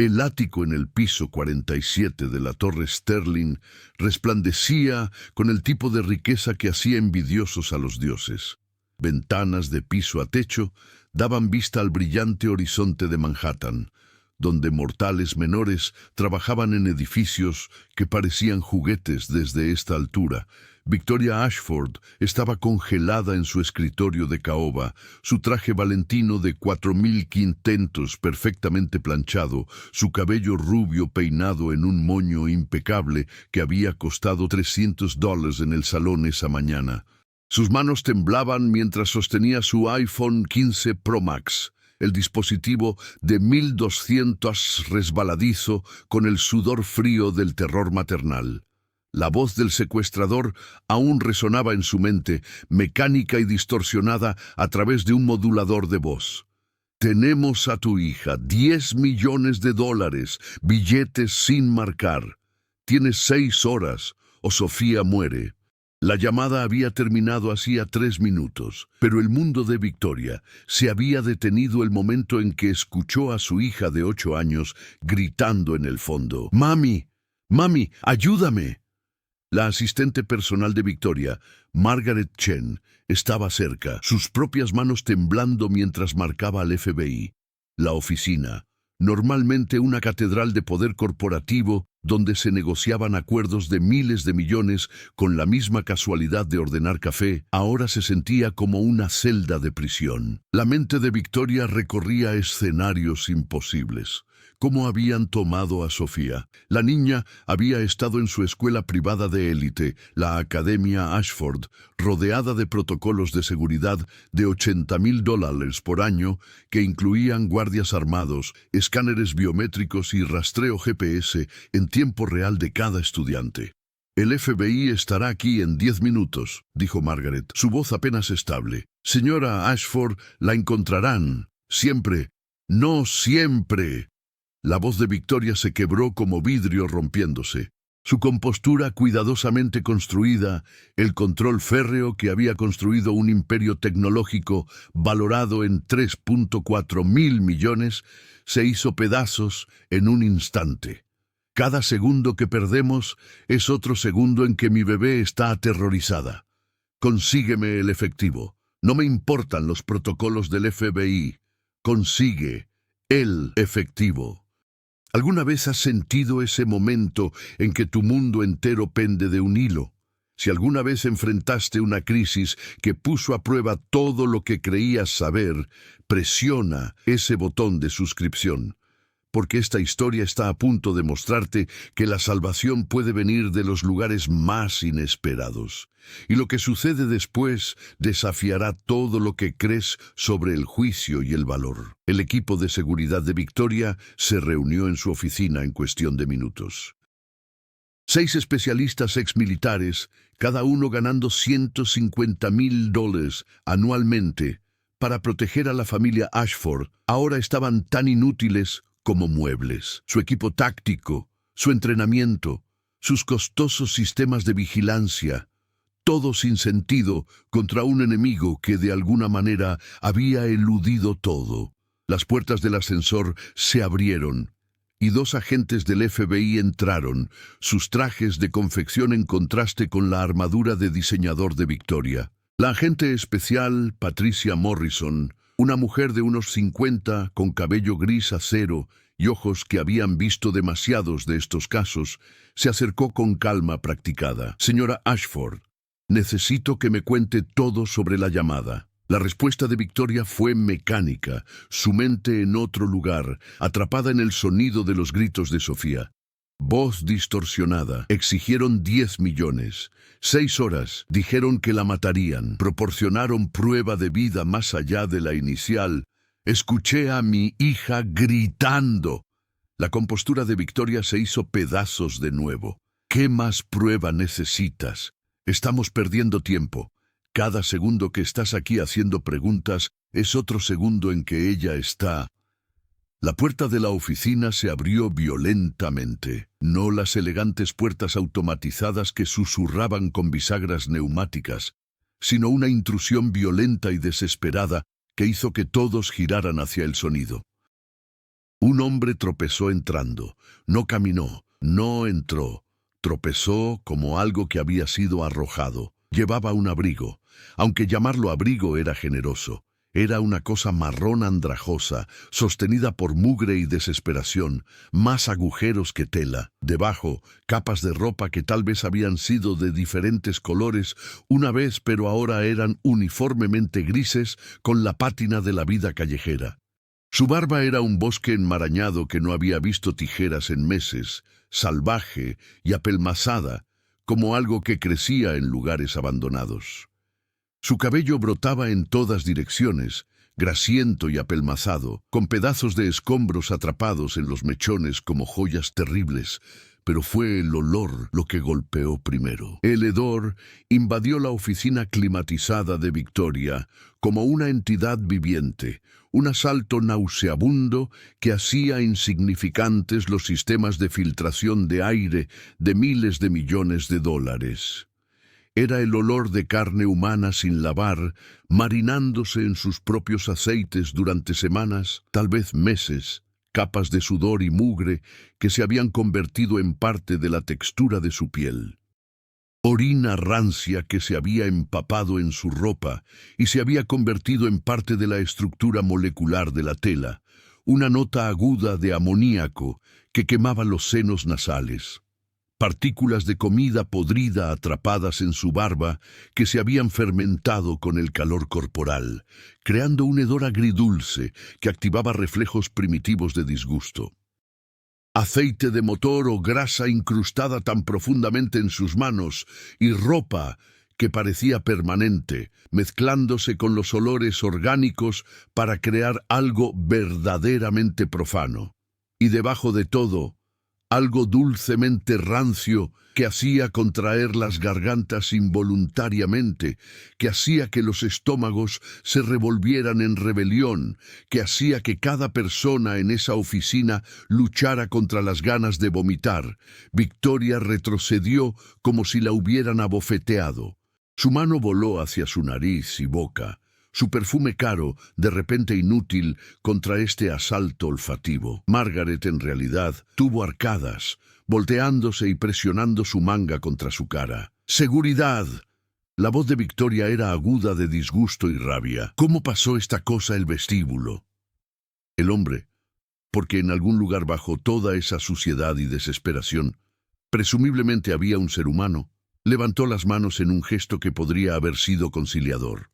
El ático en el piso 47 de la Torre Sterling resplandecía con el tipo de riqueza que hacía envidiosos a los dioses. Ventanas de piso a techo daban vista al brillante horizonte de Manhattan, donde mortales menores trabajaban en edificios que parecían juguetes desde esta altura. Victoria Ashford estaba congelada en su escritorio de caoba, su traje valentino de 4000 quintentos perfectamente planchado, su cabello rubio peinado en un moño impecable que había costado $300 en el salón esa mañana. Sus manos temblaban mientras sostenía su iPhone 15 Pro Max, el dispositivo de 1200 resbaladizo con el sudor frío del terror maternal. La voz del secuestrador aún resonaba en su mente, mecánica y distorsionada a través de un modulador de voz. Tenemos a tu hija, $10 millones, billetes sin marcar. Tienes 6 horas o Sofía muere. La llamada había terminado hacía 3 minutos, pero el mundo de Victoria se había detenido el momento en que escuchó a su hija de 8 años gritando en el fondo. «¡Mami! ¡Mami! ¡Ayúdame!». La asistente personal de Victoria, Margaret Chen, estaba cerca, sus propias manos temblando mientras marcaba al FBI. La oficina, normalmente una catedral de poder corporativo donde se negociaban acuerdos de miles de millones con la misma casualidad de ordenar café, ahora se sentía como una celda de prisión. La mente de Victoria recorría escenarios imposibles. ¿Cómo habían tomado a Sofía? La niña había estado en su escuela privada de élite, la Academia Ashford, rodeada de protocolos de seguridad de $80,000 por año que incluían guardias armados, escáneres biométricos y rastreo GPS en tiempo real de cada estudiante. «El FBI estará aquí en 10 minutos», dijo Margaret, su voz apenas estable. «Señora Ashford, la encontrarán. Siempre. No siempre». La voz de Victoria se quebró como vidrio rompiéndose. Su compostura cuidadosamente construida, el control férreo que había construido un imperio tecnológico valorado en 3.4 mil millones, se hizo pedazos en un instante. Cada segundo que perdemos es otro segundo en que mi bebé está aterrorizada. Consígueme el efectivo. No me importan los protocolos del FBI. Consigue el efectivo. ¿Alguna vez has sentido ese momento en que tu mundo entero pende de un hilo? Si alguna vez enfrentaste una crisis que puso a prueba todo lo que creías saber, presiona ese botón de suscripción. Porque esta historia está a punto de mostrarte que la salvación puede venir de los lugares más inesperados. Y lo que sucede después desafiará todo lo que crees sobre el juicio y el valor. El equipo de seguridad de Victoria se reunió en su oficina en cuestión de minutos. 6 especialistas exmilitares, cada uno ganando $150,000 anualmente, para proteger a la familia Ashford, ahora estaban tan inútiles como muebles. Su equipo táctico, su entrenamiento, sus costosos sistemas de vigilancia, todo sin sentido contra un enemigo que de alguna manera había eludido todo. Las puertas del ascensor se abrieron y 2 agentes del FBI entraron, sus trajes de confección en contraste con la armadura de diseñador de Victoria. La agente especial, Patricia Morrison, una mujer de unos 50 con cabello gris acero y ojos que habían visto demasiados de estos casos, se acercó con calma practicada. «Señora Ashford, necesito que me cuente todo sobre la llamada». La respuesta de Victoria fue mecánica, su mente en otro lugar, atrapada en el sonido de los gritos de Sofía. Voz distorsionada. Exigieron 10 millones. 6 horas. Dijeron que la matarían. Proporcionaron prueba de vida más allá de la inicial. Escuché a mi hija gritando. La compostura de Victoria se hizo pedazos de nuevo. ¿Qué más prueba necesitas? Estamos perdiendo tiempo. Cada segundo que estás aquí haciendo preguntas es otro segundo en que ella está. La puerta de la oficina se abrió violentamente, no las elegantes puertas automatizadas que susurraban con bisagras neumáticas, sino una intrusión violenta y desesperada que hizo que todos giraran hacia el sonido. Un hombre tropezó entrando. No caminó, no entró. Tropezó como algo que había sido arrojado. Llevaba un abrigo. Aunque llamarlo abrigo era generoso. Era una cosa marrón andrajosa, sostenida por mugre y desesperación, más agujeros que tela. Debajo, capas de ropa que tal vez habían sido de diferentes colores una vez, pero ahora eran uniformemente grises, con la pátina de la vida callejera. Su barba era un bosque enmarañado que no había visto tijeras en meses, salvaje y apelmazada, como algo que crecía en lugares abandonados. Su cabello brotaba en todas direcciones, grasiento y apelmazado, con pedazos de escombros atrapados en los mechones como joyas terribles, pero fue el olor lo que golpeó primero. El hedor invadió la oficina climatizada de Victoria como una entidad viviente, un asalto nauseabundo que hacía insignificantes los sistemas de filtración de aire de miles de millones de dólares. Era el olor de carne humana sin lavar, marinándose en sus propios aceites durante semanas, tal vez meses, capas de sudor y mugre que se habían convertido en parte de la textura de su piel. Orina rancia que se había empapado en su ropa y se había convertido en parte de la estructura molecular de la tela, una nota aguda de amoníaco que quemaba los senos nasales. Partículas de comida podrida atrapadas en su barba que se habían fermentado con el calor corporal, creando un hedor agridulce que activaba reflejos primitivos de disgusto. Aceite de motor o grasa incrustada tan profundamente en sus manos y ropa que parecía permanente, mezclándose con los olores orgánicos para crear algo verdaderamente profano. Y debajo de todo, algo dulcemente rancio que hacía contraer las gargantas involuntariamente, que hacía que los estómagos se revolvieran en rebelión, que hacía que cada persona en esa oficina luchara contra las ganas de vomitar. Victoria retrocedió como si la hubieran abofeteado. Su mano voló hacia su nariz y boca. Su perfume caro, de repente inútil, contra este asalto olfativo. Margaret, en realidad, tuvo arcadas, volteándose y presionando su manga contra su cara. ¡Seguridad! La voz de Victoria era aguda de disgusto y rabia. ¿Cómo pasó esta cosa el vestíbulo? El hombre, porque en algún lugar bajo toda esa suciedad y desesperación, presumiblemente había un ser humano, levantó las manos en un gesto que podría haber sido conciliador.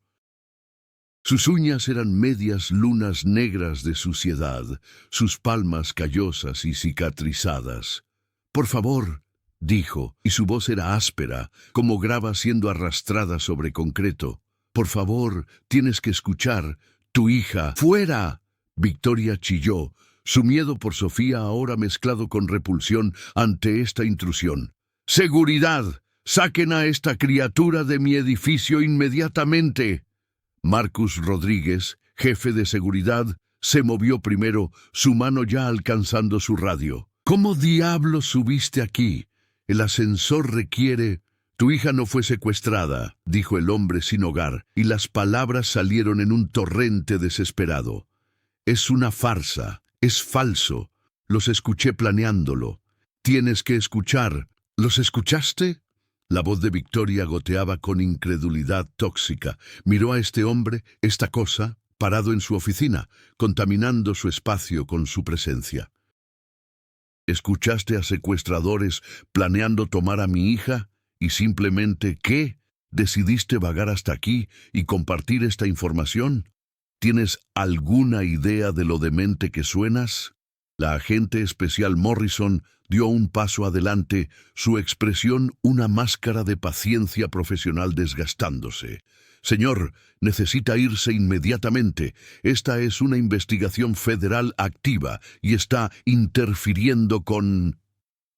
Sus uñas eran medias lunas negras de suciedad, sus palmas callosas y cicatrizadas. «Por favor», dijo, y su voz era áspera, como grava siendo arrastrada sobre concreto. «Por favor, tienes que escuchar. Tu hija». «¡Fuera!», Victoria chilló, su miedo por Sofía ahora mezclado con repulsión ante esta intrusión. «¡Seguridad! ¡Saquen a esta criatura de mi edificio inmediatamente!». Marcus Rodríguez, jefe de seguridad, se movió primero, su mano ya alcanzando su radio. «¿Cómo diablos subiste aquí? El ascensor requiere...». «Tu hija no fue secuestrada», dijo el hombre sin hogar, y las palabras salieron en un torrente desesperado. «Es una farsa, es falso. Los escuché planeándolo. Tienes que escuchar». «¿Los escuchaste?». La voz de Victoria goteaba con incredulidad tóxica. Miró a este hombre, esta cosa, parado en su oficina, contaminando su espacio con su presencia. «¿Escuchaste a secuestradores planeando tomar a mi hija? ¿Y simplemente qué? ¿Decidiste vagar hasta aquí y compartir esta información? ¿Tienes alguna idea de lo demente que suenas?». La agente especial Morrison dio un paso adelante, su expresión una máscara de paciencia profesional desgastándose. «Señor, necesita irse inmediatamente. Esta es una investigación federal activa y está interfiriendo con...».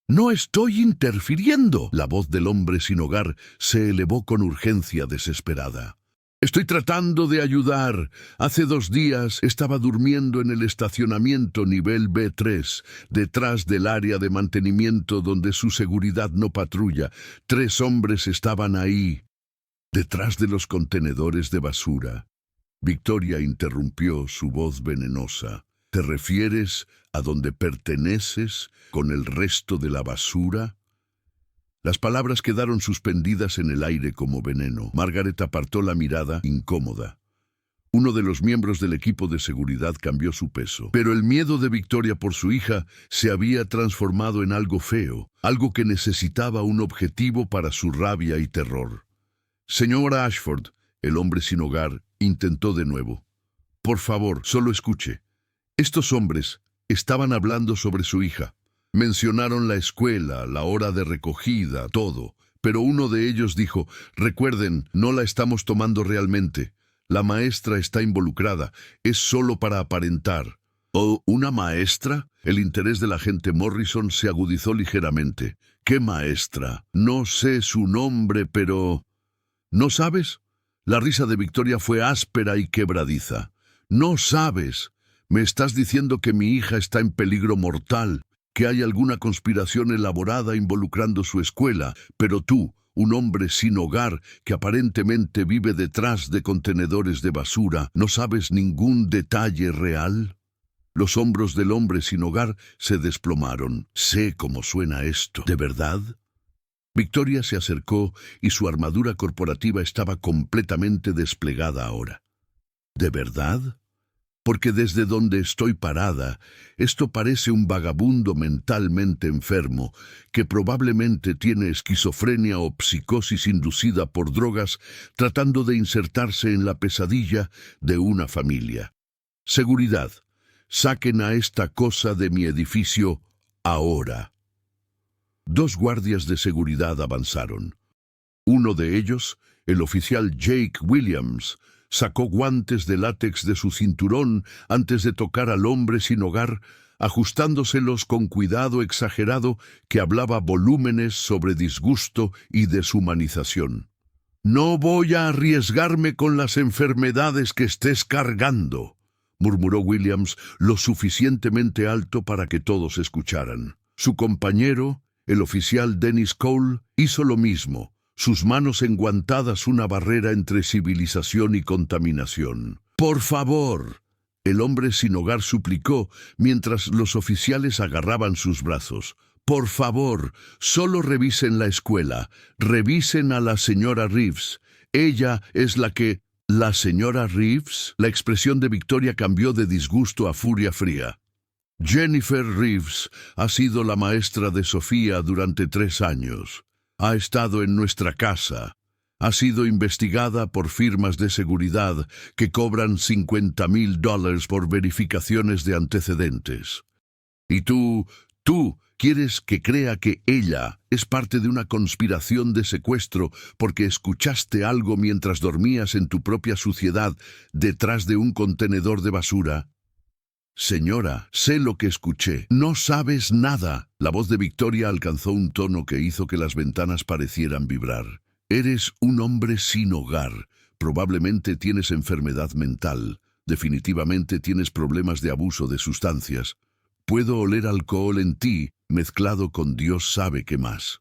«No estoy interfiriendo». La voz del hombre sin hogar se elevó con urgencia desesperada. «Estoy tratando de ayudar. Hace 2 días estaba durmiendo en el estacionamiento nivel B3, detrás del área de mantenimiento donde su seguridad no patrulla. 3 hombres estaban ahí, detrás de los contenedores de basura». Victoria interrumpió, su voz venenosa. ¿Te refieres a donde perteneces con el resto de la basura? Las palabras quedaron suspendidas en el aire como veneno. Margaret apartó la mirada, incómoda. Uno de los miembros del equipo de seguridad cambió su peso, pero el miedo de Victoria por su hija se había transformado en algo feo, algo que necesitaba un objetivo para su rabia y terror. Señora Ashford, el hombre sin hogar, intentó de nuevo. Por favor, solo escuche. Estos hombres estaban hablando sobre su hija. Mencionaron la escuela, la hora de recogida, todo. Pero uno de ellos dijo, recuerden, no la estamos tomando realmente. La maestra está involucrada. Es solo para aparentar. ¿Oh, una maestra? El interés del agente Morrison se agudizó ligeramente. ¿Qué maestra? No sé su nombre, pero... ¿No sabes? La risa de Victoria fue áspera y quebradiza. No sabes. Me estás diciendo que mi hija está en peligro mortal, que hay alguna conspiración elaborada involucrando su escuela, pero tú, un hombre sin hogar que aparentemente vive detrás de contenedores de basura, ¿no sabes ningún detalle real? Los hombros del hombre sin hogar se desplomaron. Sé cómo suena esto. ¿De verdad? Victoria se acercó y su armadura corporativa estaba completamente desplegada ahora. ¿De verdad? Porque desde donde estoy parada, esto parece un vagabundo mentalmente enfermo que probablemente tiene esquizofrenia o psicosis inducida por drogas tratando de insertarse en la pesadilla de una familia. Seguridad, saquen a esta cosa de mi edificio ahora. 2 guardias de seguridad avanzaron. Uno de ellos, el oficial Jake Williams, sacó guantes de látex de su cinturón antes de tocar al hombre sin hogar, ajustándoselos con cuidado exagerado que hablaba volúmenes sobre disgusto y deshumanización. «No voy a arriesgarme con las enfermedades que estés cargando», murmuró Williams lo suficientemente alto para que todos escucharan. Su compañero, el oficial Dennis Cole, hizo lo mismo, sus manos enguantadas una barrera entre civilización y contaminación. «Por favor», el hombre sin hogar suplicó mientras los oficiales agarraban sus brazos. «Por favor, solo revisen la escuela, revisen a la señora Reeves. Ella es la que...» «¿La señora Reeves?» La expresión de Victoria cambió de disgusto a furia fría. «Jennifer Reeves ha sido la maestra de Sofía durante 3 años. Ha estado en nuestra casa. Ha sido investigada por firmas de seguridad que cobran $50,000 por verificaciones de antecedentes. Y tú quieres que crea que ella es parte de una conspiración de secuestro porque escuchaste algo mientras dormías en tu propia suciedad detrás de un contenedor de basura». «Señora, sé lo que escuché. No sabes nada». La voz de Victoria alcanzó un tono que hizo que las ventanas parecieran vibrar. «Eres un hombre sin hogar. Probablemente tienes enfermedad mental. Definitivamente tienes problemas de abuso de sustancias. Puedo oler alcohol en ti, mezclado con Dios sabe qué más.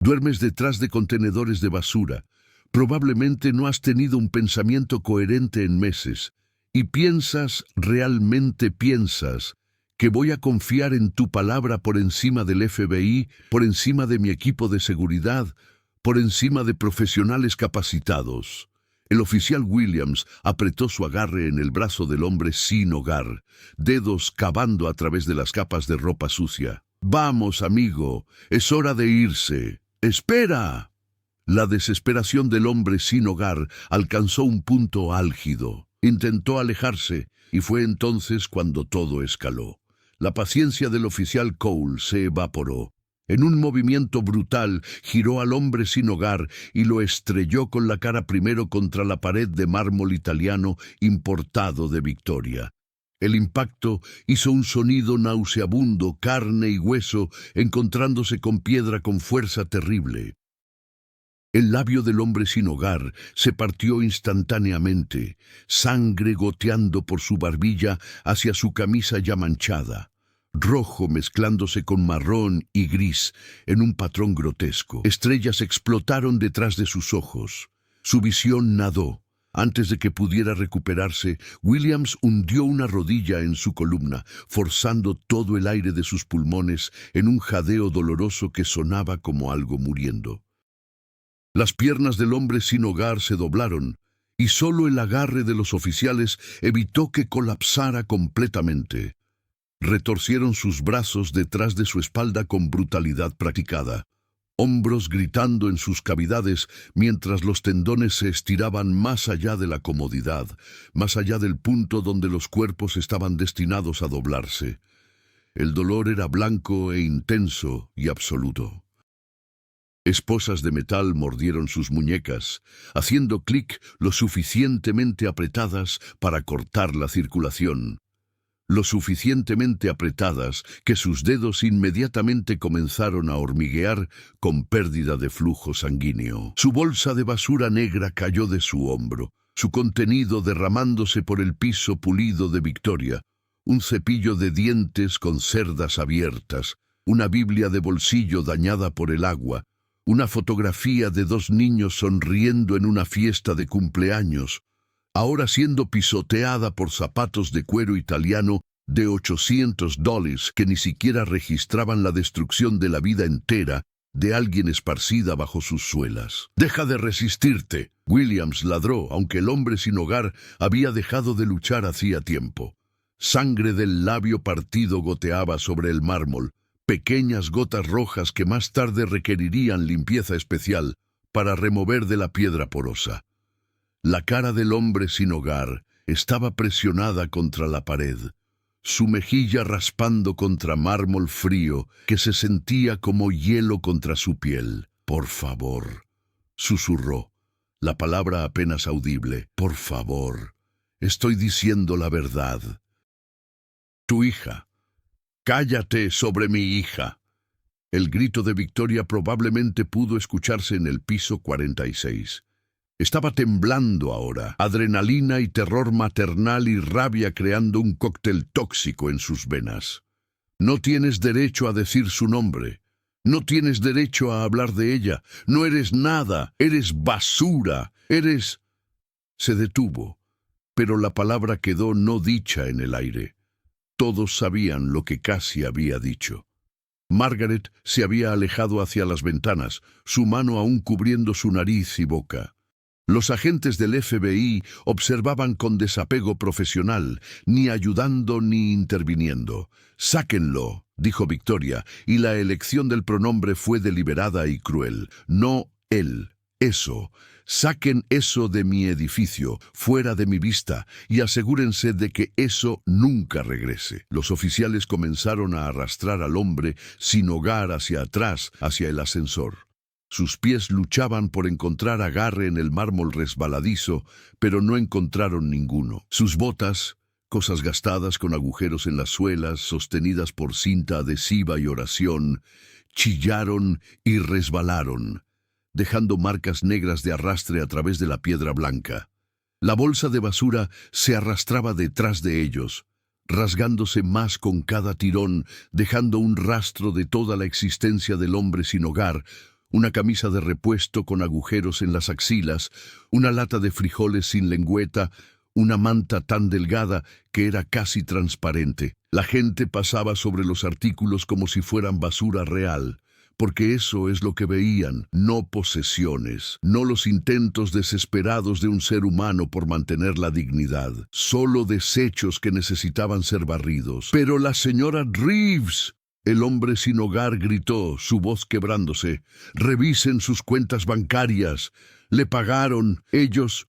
Duermes detrás de contenedores de basura. Probablemente no has tenido un pensamiento coherente en meses. Y realmente piensas, que voy a confiar en tu palabra por encima del FBI, por encima de mi equipo de seguridad, por encima de profesionales capacitados». El oficial Williams apretó su agarre en el brazo del hombre sin hogar, dedos cavando a través de las capas de ropa sucia. «Vamos, amigo, es hora de irse. ¡Espera!». La desesperación del hombre sin hogar alcanzó un punto álgido. Intentó alejarse, y fue entonces cuando todo escaló. La paciencia del oficial Cole se evaporó. En un movimiento brutal, giró al hombre sin hogar y lo estrelló con la cara primero contra la pared de mármol italiano importado de Victoria. El impacto hizo un sonido nauseabundo, carne y hueso, encontrándose con piedra con fuerza terrible. El labio del hombre sin hogar se partió instantáneamente, sangre goteando por su barbilla hacia su camisa ya manchada, rojo mezclándose con marrón y gris en un patrón grotesco. Estrellas explotaron detrás de sus ojos. Su visión nadó, Antes de que pudiera recuperarse, Williams hundió una rodilla en su columna, forzando todo el aire de sus pulmones en un jadeo doloroso que sonaba como algo muriendo. Las piernas del hombre sin hogar se doblaron, y solo el agarre de los oficiales evitó que colapsara completamente. Retorcieron sus brazos detrás de su espalda con brutalidad practicada, hombros gritando en sus cavidades mientras los tendones se estiraban más allá de la comodidad, más allá del punto donde los cuerpos estaban destinados a doblarse. El dolor era blanco e intenso y absoluto. Esposas de metal mordieron sus muñecas, haciendo clic lo suficientemente apretadas para cortar la circulación. Lo suficientemente apretadas que sus dedos inmediatamente comenzaron a hormiguear con pérdida de flujo sanguíneo. Su bolsa de basura negra cayó de su hombro, su contenido derramándose por el piso pulido de Victoria, un cepillo de dientes con cerdas abiertas, una Biblia de bolsillo dañada por el agua, una fotografía de 2 niños sonriendo en una fiesta de cumpleaños, ahora siendo pisoteada por zapatos de cuero italiano de $800 que ni siquiera registraban la destrucción de la vida entera de alguien esparcida bajo sus suelas. «¡Deja de resistirte!», Williams ladró, aunque el hombre sin hogar había dejado de luchar hacía tiempo. Sangre del labio partido goteaba sobre el mármol, pequeñas gotas rojas que más tarde requerirían limpieza especial para remover de la piedra porosa. La cara del hombre sin hogar estaba presionada contra la pared, su mejilla raspando contra mármol frío que se sentía como hielo contra su piel. «Por favor», susurró, la palabra apenas audible. «Por favor, estoy diciendo la verdad». «Tu hija. Cállate sobre mi hija». El grito de Victoria probablemente pudo escucharse en el piso 46. Estaba temblando ahora, adrenalina y terror maternal y rabia creando un cóctel tóxico en sus venas. «No tienes derecho a decir su nombre. No tienes derecho a hablar de ella. No eres nada. Eres basura. Eres...» Se detuvo, pero la palabra quedó no dicha en el aire. Todos sabían lo que Cassie había dicho. Margaret se había alejado hacia las ventanas, su mano aún cubriendo su nariz y boca. Los agentes del FBI observaban con desapego profesional, ni ayudando ni interviniendo. «Sáquenlo», dijo Victoria, y la elección del pronombre fue deliberada y cruel. «No él, eso. Saquen eso de mi edificio, fuera de mi vista, y asegúrense de que eso nunca regrese». Los oficiales comenzaron a arrastrar al hombre sin hogar hacia atrás, hacia el ascensor. Sus pies luchaban por encontrar agarre en el mármol resbaladizo, pero no encontraron ninguno. Sus botas, cosas gastadas con agujeros en las suelas, sostenidas por cinta adhesiva y oración, chillaron y resbalaron, dejando marcas negras de arrastre a través de la piedra blanca. La bolsa de basura se arrastraba detrás de ellos, rasgándose más con cada tirón, dejando un rastro de toda la existencia del hombre sin hogar, una camisa de repuesto con agujeros en las axilas, una lata de frijoles sin lengüeta, una manta tan delgada que era casi transparente. La gente pasaba sobre los artículos como si fueran basura real, porque eso es lo que veían, no posesiones, no los intentos desesperados de un ser humano por mantener la dignidad, solo desechos que necesitaban ser barridos. «¡Pero la señora Reeves!», el hombre sin hogar gritó, su voz quebrándose. «Revisen sus cuentas bancarias. Le pagaron. Ellos...».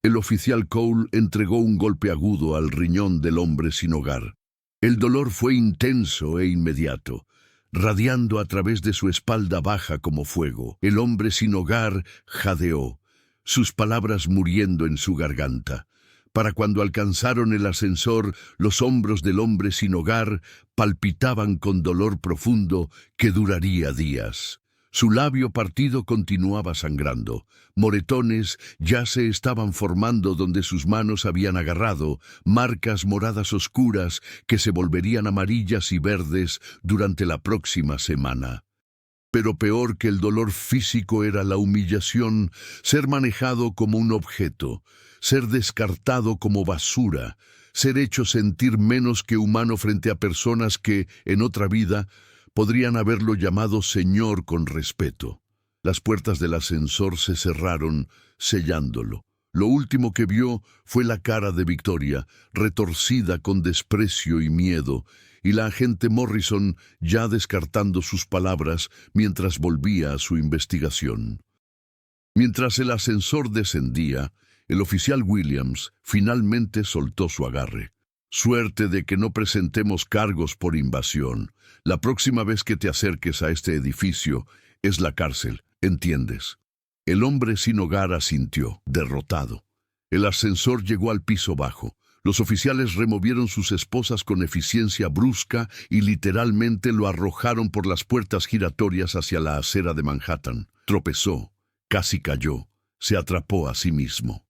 El oficial Cole entregó un golpe agudo al riñón del hombre sin hogar. El dolor fue intenso e inmediato, radiando a través de su espalda baja como fuego. El hombre sin hogar jadeó, sus palabras muriendo en su garganta. Para cuando alcanzaron el ascensor, los hombros del hombre sin hogar palpitaban con dolor profundo que duraría días. Su labio partido continuaba sangrando. Moretones ya se estaban formando donde sus manos habían agarrado, marcas moradas oscuras que se volverían amarillas y verdes durante la próxima semana. Pero peor que el dolor físico era la humillación, ser manejado como un objeto, ser descartado como basura, ser hecho sentir menos que humano frente a personas que, en otra vida, podrían haberlo llamado Señor con respeto. Las puertas del ascensor se cerraron, sellándolo. Lo último que vio fue la cara de Victoria, retorcida con desprecio y miedo, y la agente Morrison ya descartando sus palabras mientras volvía a su investigación. Mientras el ascensor descendía, el oficial Williams finalmente soltó su agarre. Suerte de que no presentemos cargos por invasión. La próxima vez que te acerques a este edificio es la cárcel, ¿entiendes? El hombre sin hogar asintió, derrotado. El ascensor llegó al piso bajo. Los oficiales removieron sus esposas con eficiencia brusca y literalmente lo arrojaron por las puertas giratorias hacia la acera de Manhattan. Tropezó, casi cayó, se atrapó a sí mismo.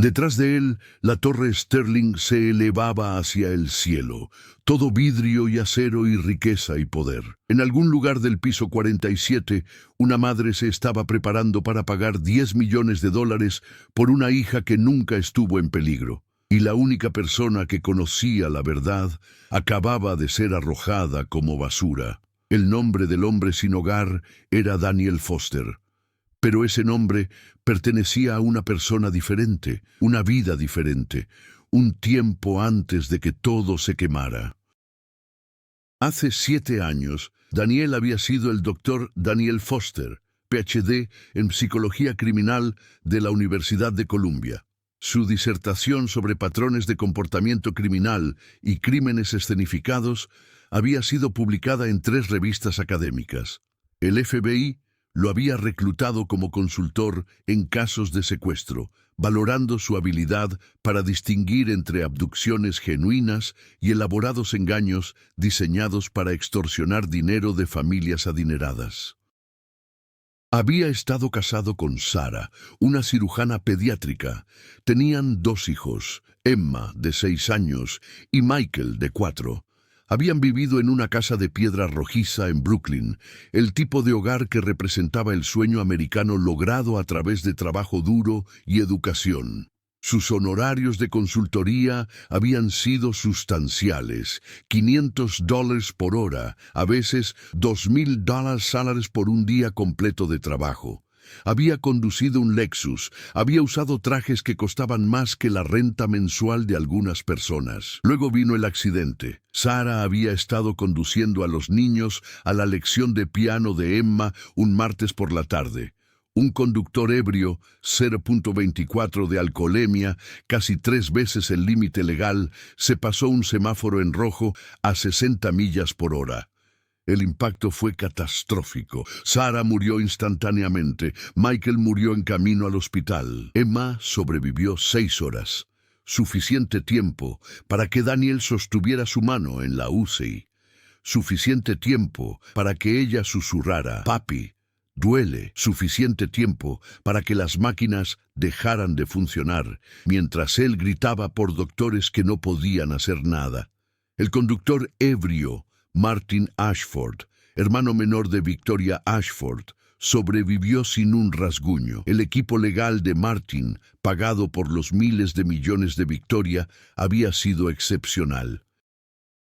Detrás de él, la torre Sterling se elevaba hacia el cielo, todo vidrio y acero y riqueza y poder. En algún lugar del piso 47, una madre se estaba preparando para pagar $10 millones por una hija que nunca estuvo en peligro. Y la única persona que conocía la verdad acababa de ser arrojada como basura. El nombre del hombre sin hogar era Daniel Foster. Pero ese nombre pertenecía a una persona diferente, una vida diferente, un tiempo antes de que todo se quemara. Hace 7 años, Daniel había sido el doctor Daniel Foster, PhD en Psicología Criminal de la Universidad de Columbia. Su disertación sobre patrones de comportamiento criminal y crímenes escenificados había sido publicada en 3 revistas académicas. El FBI lo había reclutado como consultor en casos de secuestro, valorando su habilidad para distinguir entre abducciones genuinas y elaborados engaños diseñados para extorsionar dinero de familias adineradas. Había estado casado con Sarah, una cirujana pediátrica. Tenían 2 hijos, Emma, de 6 años, y Michael, de 4. Habían vivido en una casa de piedra rojiza en Brooklyn, el tipo de hogar que representaba el sueño americano logrado a través de trabajo duro y educación. Sus honorarios de consultoría habían sido sustanciales, $500 por hora, a veces $2,000 salarios por un día completo de trabajo. Había conducido un Lexus, había usado trajes que costaban más que la renta mensual de algunas personas. Luego vino el accidente. Sarah había estado conduciendo a los niños a la lección de piano de Emma un martes por la tarde. Un conductor ebrio, 0.24 de alcoholemia, casi 3 veces el límite legal, se pasó un semáforo en rojo a 60 millas por hora. El impacto fue catastrófico. Sarah murió instantáneamente. Michael murió en camino al hospital. Emma sobrevivió 6 horas. Suficiente tiempo para que Daniel sostuviera su mano en la UCI. Suficiente tiempo para que ella susurrara, «Papi, duele». Suficiente tiempo para que las máquinas dejaran de funcionar, mientras él gritaba por doctores que no podían hacer nada. El conductor ebrio, Martin Ashford, hermano menor de Victoria Ashford, sobrevivió sin un rasguño. El equipo legal de Martin, pagado por los miles de millones de Victoria, había sido excepcional.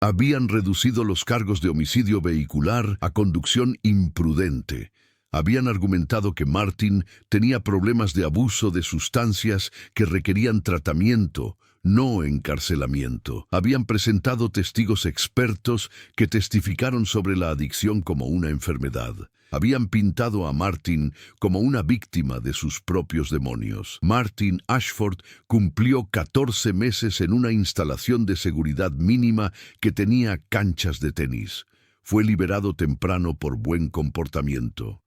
Habían reducido los cargos de homicidio vehicular a conducción imprudente. Habían argumentado que Martin tenía problemas de abuso de sustancias que requerían tratamiento, no encarcelamiento. Habían presentado testigos expertos que testificaron sobre la adicción como una enfermedad. Habían pintado a Martin como una víctima de sus propios demonios. Martin Ashford cumplió 14 meses en una instalación de seguridad mínima que tenía canchas de tenis. Fue liberado temprano por buen comportamiento.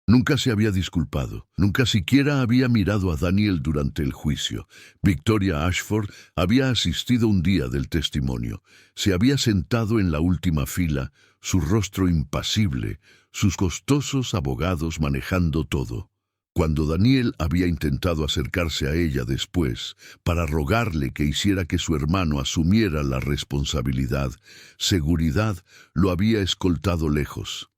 Nunca se había disculpado, nunca siquiera había mirado a Daniel durante el juicio. Victoria Ashford había asistido un día del testimonio. Se había sentado en la última fila, su rostro impasible, sus costosos abogados manejando todo. Cuando Daniel había intentado acercarse a ella después para rogarle que hiciera que su hermano asumiera la responsabilidad, seguridad lo había escoltado lejos.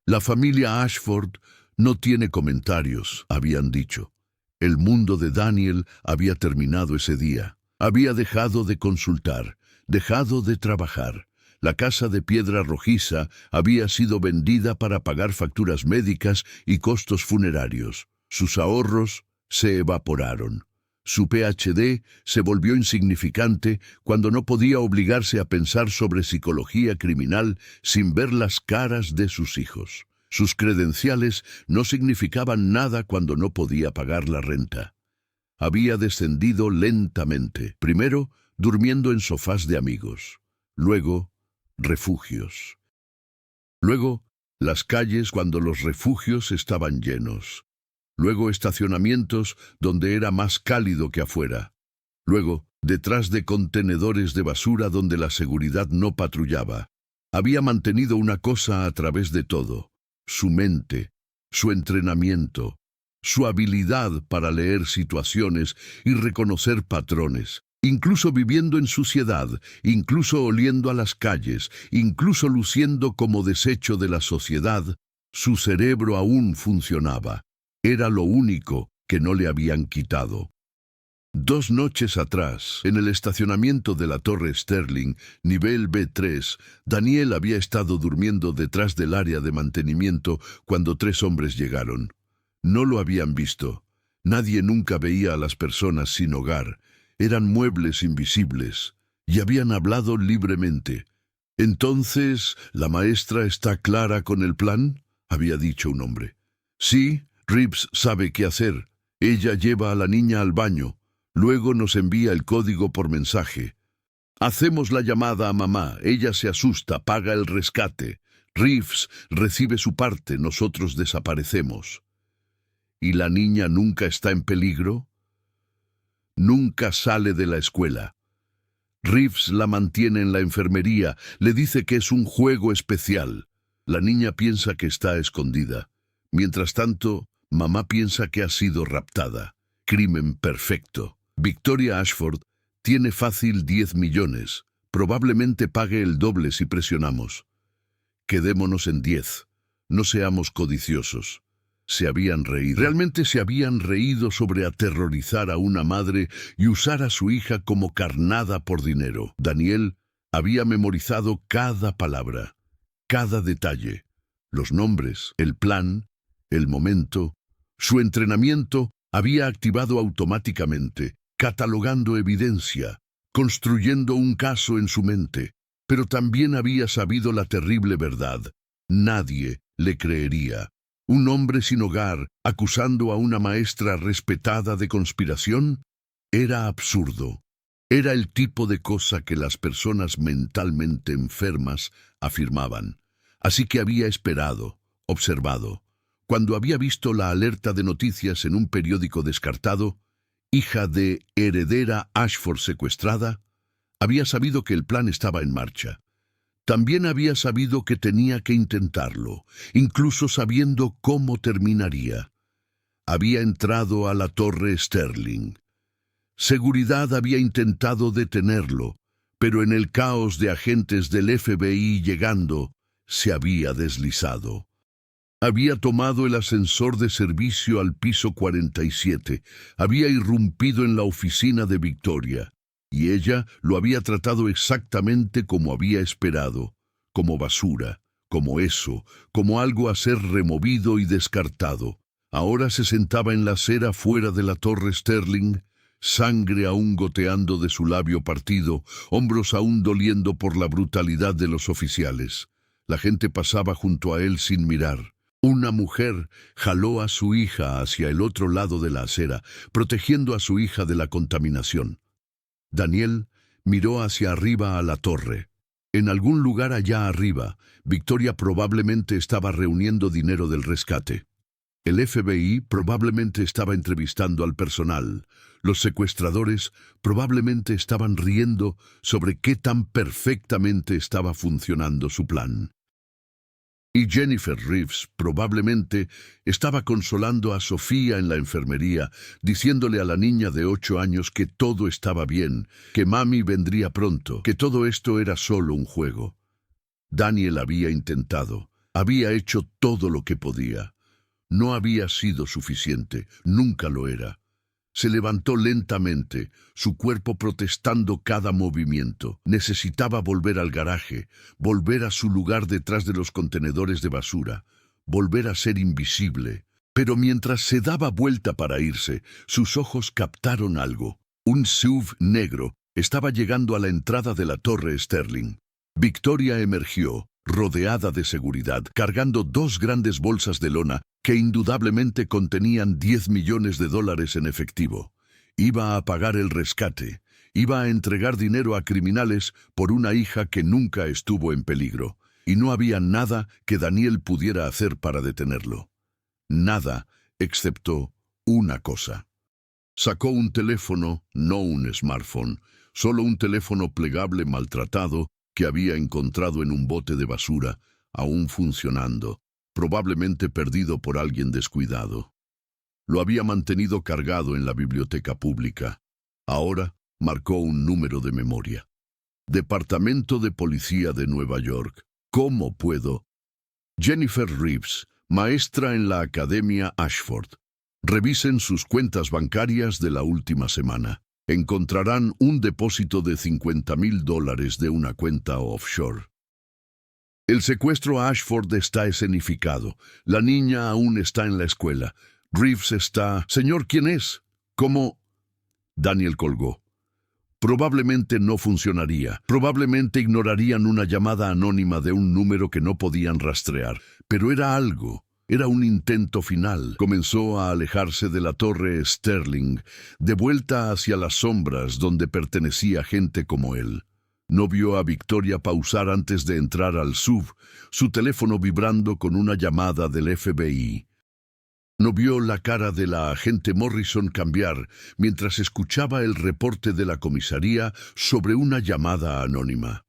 La familia Ashford no tiene comentarios, habían dicho. El mundo de Daniel había terminado ese día. Había dejado de consultar, dejado de trabajar. La casa de piedra rojiza había sido vendida para pagar facturas médicas y costos funerarios. Sus ahorros se evaporaron. Su PhD se volvió insignificante cuando no podía obligarse a pensar sobre psicología criminal sin ver las caras de sus hijos. Sus credenciales no significaban nada cuando no podía pagar la renta. Había descendido lentamente, primero durmiendo en sofás de amigos, luego refugios. Luego las calles cuando los refugios estaban llenos. Luego estacionamientos donde era más cálido que afuera. Luego, detrás de contenedores de basura donde la seguridad no patrullaba. Había mantenido una cosa a través de todo: su mente, su entrenamiento, su habilidad para leer situaciones y reconocer patrones. Incluso viviendo en suciedad, incluso oliendo a las calles, incluso luciendo como desecho de la sociedad, su cerebro aún funcionaba. Era lo único que no le habían quitado. 2 noches atrás, en el estacionamiento de la Torre Sterling, nivel B3, Daniel había estado durmiendo detrás del área de mantenimiento cuando 3 hombres llegaron. No lo habían visto. Nadie nunca veía a las personas sin hogar. Eran muebles invisibles y habían hablado libremente. «Entonces, ¿la maestra está clara con el plan?», había dicho un hombre. «Sí, Reeves sabe qué hacer. Ella lleva a la niña al baño. Luego nos envía el código por mensaje. Hacemos la llamada a mamá. Ella se asusta, paga el rescate. Reeves recibe su parte, nosotros desaparecemos». ¿Y la niña nunca está en peligro? Nunca sale de la escuela. Reeves la mantiene en la enfermería, le dice que es un juego especial. La niña piensa que está escondida. Mientras tanto, mamá piensa que ha sido raptada. Crimen perfecto. Victoria Ashford tiene fácil 10 millones. Probablemente pague el doble si presionamos. Quedémonos en 10. No seamos codiciosos. Se habían reído. Realmente se habían reído sobre aterrorizar a una madre y usar a su hija como carnada por dinero. Daniel había memorizado cada palabra, cada detalle, los nombres, el plan, el momento. Su entrenamiento había activado automáticamente, catalogando evidencia, construyendo un caso en su mente. Pero también había sabido la terrible verdad. Nadie le creería. ¿Un hombre sin hogar acusando a una maestra respetada de conspiración? Era absurdo. Era el tipo de cosa que las personas mentalmente enfermas afirmaban. Así que había esperado, observado. Cuando había visto la alerta de noticias en un periódico descartado, hija de heredera Ashford secuestrada, había sabido que el plan estaba en marcha. También había sabido que tenía que intentarlo, incluso sabiendo cómo terminaría. Había entrado a la Torre Sterling. Seguridad había intentado detenerlo, pero en el caos de agentes del FBI llegando, se había deslizado. Había tomado el ascensor de servicio al piso 47, había irrumpido en la oficina de Victoria. Y ella lo había tratado exactamente como había esperado, como basura, como eso, como algo a ser removido y descartado. Ahora se sentaba en la acera fuera de la Torre Sterling, sangre aún goteando de su labio partido, hombros aún doliendo por la brutalidad de los oficiales. La gente pasaba junto a él sin mirar. Una mujer jaló a su hija hacia el otro lado de la acera, protegiendo a su hija de la contaminación. Daniel miró hacia arriba a la torre. En algún lugar allá arriba, Victoria probablemente estaba reuniendo dinero del rescate. El FBI probablemente estaba entrevistando al personal. Los secuestradores probablemente estaban riendo sobre qué tan perfectamente estaba funcionando su plan. Y Jennifer Reeves probablemente estaba consolando a Sofía en la enfermería, diciéndole a la niña de 8 años que todo estaba bien, que mami vendría pronto, que todo esto era solo un juego. Daniel había intentado, Había hecho todo lo que podía. No había sido suficiente, nunca lo era. Se levantó lentamente, su cuerpo protestando cada movimiento. Necesitaba volver al garaje, volver a su lugar detrás de los contenedores de basura, volver a ser invisible. Pero mientras se daba vuelta para irse, sus ojos captaron algo. Un SUV negro estaba llegando a la entrada de la Torre Sterling. Victoria emergió, rodeada de seguridad, cargando 2 grandes bolsas de lona que indudablemente contenían $10 millones en efectivo. Iba a pagar el rescate, iba a entregar dinero a criminales por una hija que nunca estuvo en peligro, y no había nada que Daniel pudiera hacer para detenerlo. Nada, excepto una cosa. Sacó un teléfono, no un smartphone, solo un teléfono plegable maltratado que había encontrado en un bote de basura, aún funcionando, probablemente perdido por alguien descuidado. Lo había mantenido cargado en la biblioteca pública. Ahora marcó un número de memoria. Departamento de Policía de Nueva York. ¿Cómo puedo? Jennifer Reeves, maestra en la Academia Ashford. Revisen sus cuentas bancarias de la última semana. Encontrarán un depósito de $50,000 de una cuenta offshore. El secuestro a Ashford está escenificado. La niña aún está en la escuela. Reeves está... Señor, ¿quién es? ¿Cómo? Daniel colgó. Probablemente no funcionaría. Probablemente ignorarían una llamada anónima de un número que no podían rastrear. Pero era algo. Era un intento final. Comenzó a alejarse de la Torre Sterling, de vuelta hacia las sombras donde pertenecía gente como él. No vio a Victoria pausar antes de entrar al SUV, su teléfono vibrando con una llamada del FBI. No vio la cara de la agente Morrison cambiar mientras escuchaba el reporte de la comisaría sobre una llamada anónima.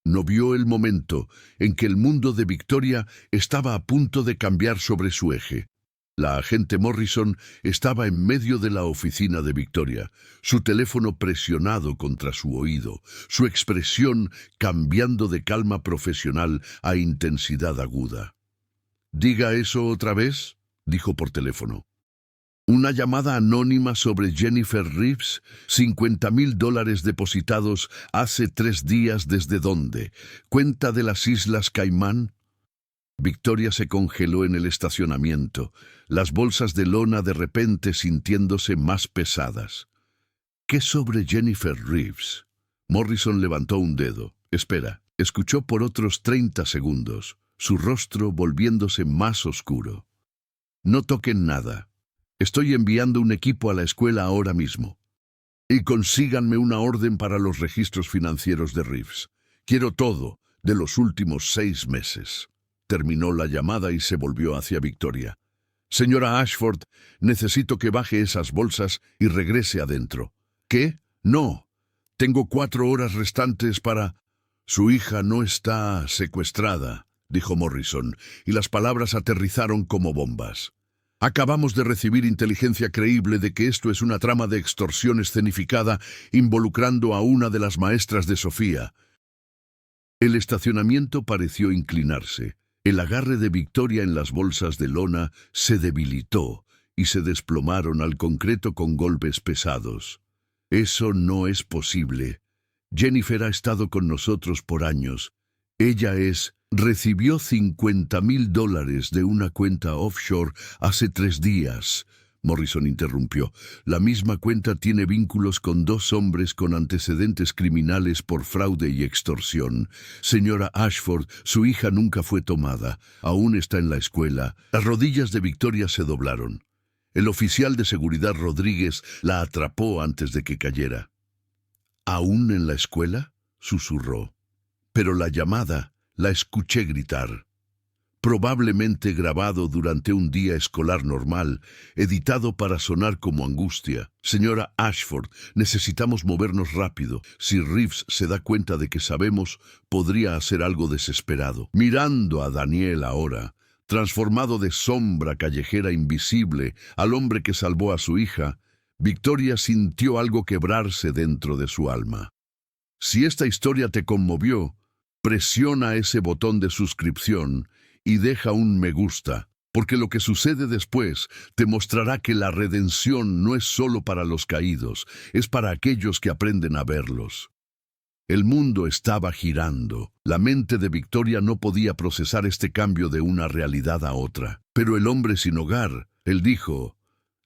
No vio el momento en que el mundo de Victoria estaba a punto de cambiar sobre su eje. La agente Morrison estaba en medio de la oficina de Victoria, su teléfono presionado contra su oído, su expresión cambiando de calma profesional a intensidad aguda. «Diga eso otra vez», dijo por teléfono. Una llamada anónima sobre Jennifer Reeves, $50,000 depositados hace 3 días ¿desde dónde? ¿Cuenta de las Islas Caimán? Victoria se congeló en el estacionamiento, las bolsas de lona de repente sintiéndose más pesadas. ¿Qué sobre Jennifer Reeves? Morrison levantó un dedo. Espera, escuchó por otros 30 segundos, su rostro volviéndose más oscuro. No toquen nada. Estoy enviando un equipo a la escuela ahora mismo. Y consíganme una orden para los registros financieros de Reeves. Quiero todo, de los últimos 6 meses. Terminó la llamada y se volvió hacia Victoria. Señora Ashford, necesito que baje esas bolsas y regrese adentro. ¿Qué? No. Tengo 4 horas restantes para... Su hija no está secuestrada, dijo Morrison, y las palabras aterrizaron como bombas. Acabamos de recibir inteligencia creíble de que esto es una trama de extorsión escenificada involucrando a una de las maestras de Sofía. El estacionamiento pareció inclinarse. El agarre de Victoria en las bolsas de lona se debilitó y se desplomaron al concreto con golpes pesados. Eso no es posible. Jennifer ha estado con nosotros por años. Ella recibió $50,000 de una cuenta offshore hace 3 días. Morrison interrumpió. La misma cuenta tiene vínculos con 2 hombres con antecedentes criminales por fraude y extorsión. Señora Ashford, su hija nunca fue tomada. Aún está en la escuela. Las rodillas de Victoria se doblaron. El oficial de seguridad Rodríguez la atrapó antes de que cayera. ¿Aún en la escuela?, susurró. Pero la llamada la escuché gritar. Probablemente grabado durante un día escolar normal, editado para sonar como angustia. Señora Ashford, necesitamos movernos rápido. Si Reeves se da cuenta de que sabemos, podría hacer algo desesperado. Mirando a Daniel ahora, transformado de sombra callejera invisible al hombre que salvó a su hija, Victoria sintió algo quebrarse dentro de su alma. Si esta historia te conmovió, presiona ese botón de suscripción y deja un me gusta, porque lo que sucede después te mostrará que la redención no es solo para los caídos, es para aquellos que aprenden a verlos. El mundo estaba girando. La mente de Victoria no podía procesar este cambio de una realidad a otra. Pero el hombre sin hogar, él dijo.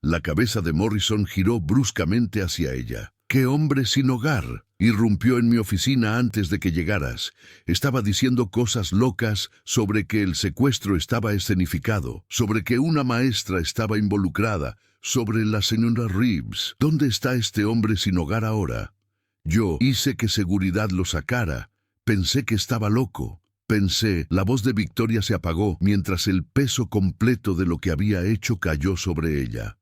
La cabeza de Morrison giró bruscamente hacia ella. ¿Qué hombre sin hogar? Irrumpió en mi oficina antes de que llegaras. Estaba diciendo cosas locas sobre que el secuestro estaba escenificado, sobre que una maestra estaba involucrada, sobre la señora Reeves. ¿Dónde está este hombre sin hogar ahora? Yo hice que seguridad lo sacara. Pensé que estaba loco. Pensé, la voz de Victoria se apagó mientras el peso completo de lo que había hecho cayó sobre ella.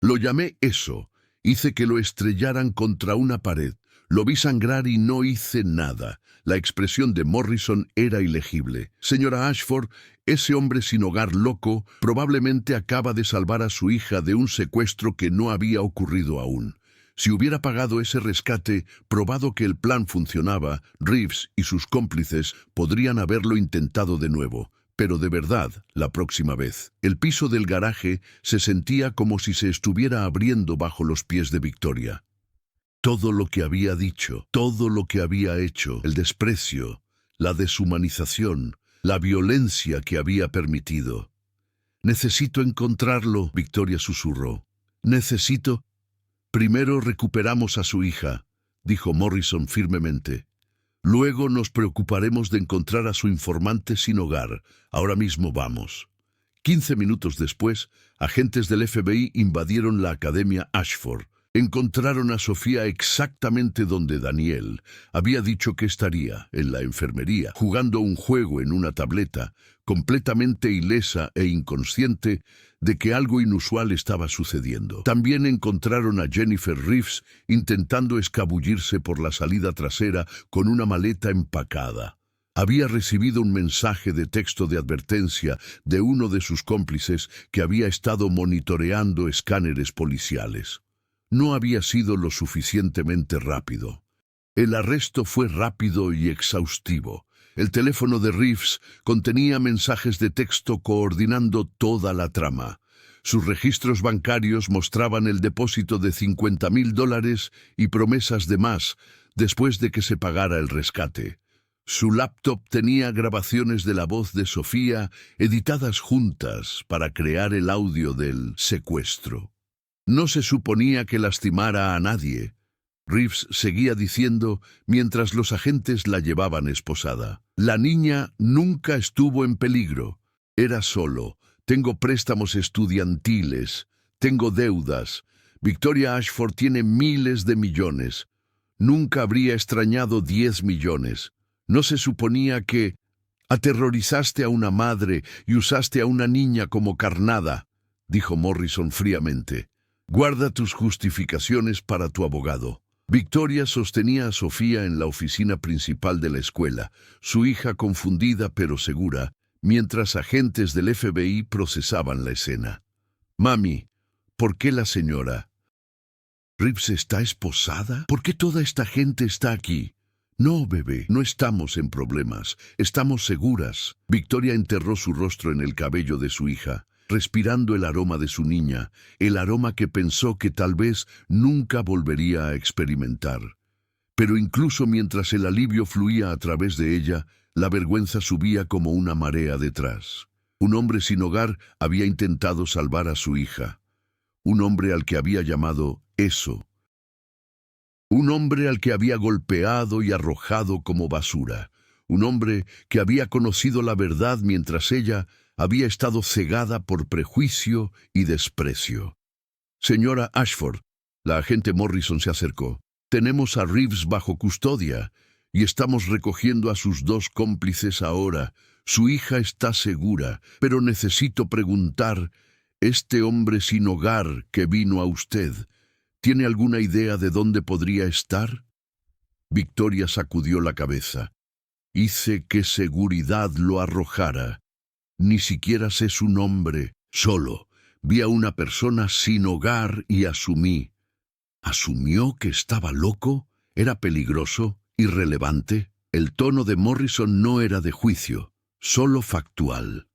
Lo llamé eso. Hice que lo estrellaran contra una pared. Lo vi sangrar y no hice nada. La expresión de Morrison era ilegible. Señora Ashford, ese hombre sin hogar loco probablemente acaba de salvar a su hija de un secuestro que no había ocurrido aún. Si hubiera pagado ese rescate, probado que el plan funcionaba, Reeves y sus cómplices podrían haberlo intentado de nuevo. Pero de verdad, la próxima vez. El piso del garaje se sentía como si se estuviera abriendo bajo los pies de Victoria. Todo lo que había dicho, todo lo que había hecho, el desprecio, la deshumanización, la violencia que había permitido. «Necesito encontrarlo», Victoria susurró. «Necesito...» «Primero recuperamos a su hija», dijo Morrison firmemente. «Luego nos preocuparemos de encontrar a su informante sin hogar. Ahora mismo vamos». 15 minutos después, agentes del FBI invadieron la Academia Ashford. Encontraron a Sofía exactamente donde Daniel había dicho que estaría, en la enfermería, jugando un juego en una tableta, completamente ilesa e inconsciente de que algo inusual estaba sucediendo. También encontraron a Jennifer Reeves intentando escabullirse por la salida trasera con una maleta empacada. Había recibido un mensaje de texto de advertencia de uno de sus cómplices que había estado monitoreando escáneres policiales. No había sido lo suficientemente rápido. El arresto fue rápido y exhaustivo. El teléfono de Reeves contenía mensajes de texto coordinando toda la trama. Sus registros bancarios mostraban el depósito de $50,000 y promesas de más después de que se pagara el rescate. Su laptop tenía grabaciones de la voz de Sofía editadas juntas para crear el audio del secuestro. No se suponía que lastimara a nadie. Reeves seguía diciendo mientras los agentes la llevaban esposada. La niña nunca estuvo en peligro. Era solo. Tengo préstamos estudiantiles. Tengo deudas. Victoria Ashford tiene miles de millones. Nunca habría extrañado 10 millones. No se suponía que... Aterrorizaste a una madre y usaste a una niña como carnada, dijo Morrison fríamente. Guarda tus justificaciones para tu abogado. Victoria sostenía a Sofía en la oficina principal de la escuela, su hija confundida pero segura, mientras agentes del FBI procesaban la escena. «Mami, ¿por qué la señora Reeves está esposada? ¿Por qué toda esta gente está aquí?» «No, bebé, no estamos en problemas. Estamos seguras». Victoria enterró su rostro en el cabello de su hija, respirando el aroma de su niña, el aroma que pensó que tal vez nunca volvería a experimentar. Pero incluso mientras el alivio fluía a través de ella, la vergüenza subía como una marea detrás. Un hombre sin hogar había intentado salvar a su hija. Un hombre al que había llamado eso. Un hombre al que había golpeado y arrojado como basura. Un hombre que había conocido la verdad mientras ella había estado cegada por prejuicio y desprecio. «Señora Ashford», la agente Morrison se acercó, «tenemos a Reeves bajo custodia y estamos recogiendo a sus 2 cómplices ahora. Su hija está segura, pero necesito preguntar, ¿este hombre sin hogar que vino a usted, tiene alguna idea de dónde podría estar?» Victoria sacudió la cabeza. «Hice que seguridad lo arrojara. Ni siquiera sé su nombre. Solo vi a una persona sin hogar y asumí». ¿Asumió que estaba loco? ¿Era peligroso? ¿Irrelevante? El tono de Morrison no era de juicio, solo factual.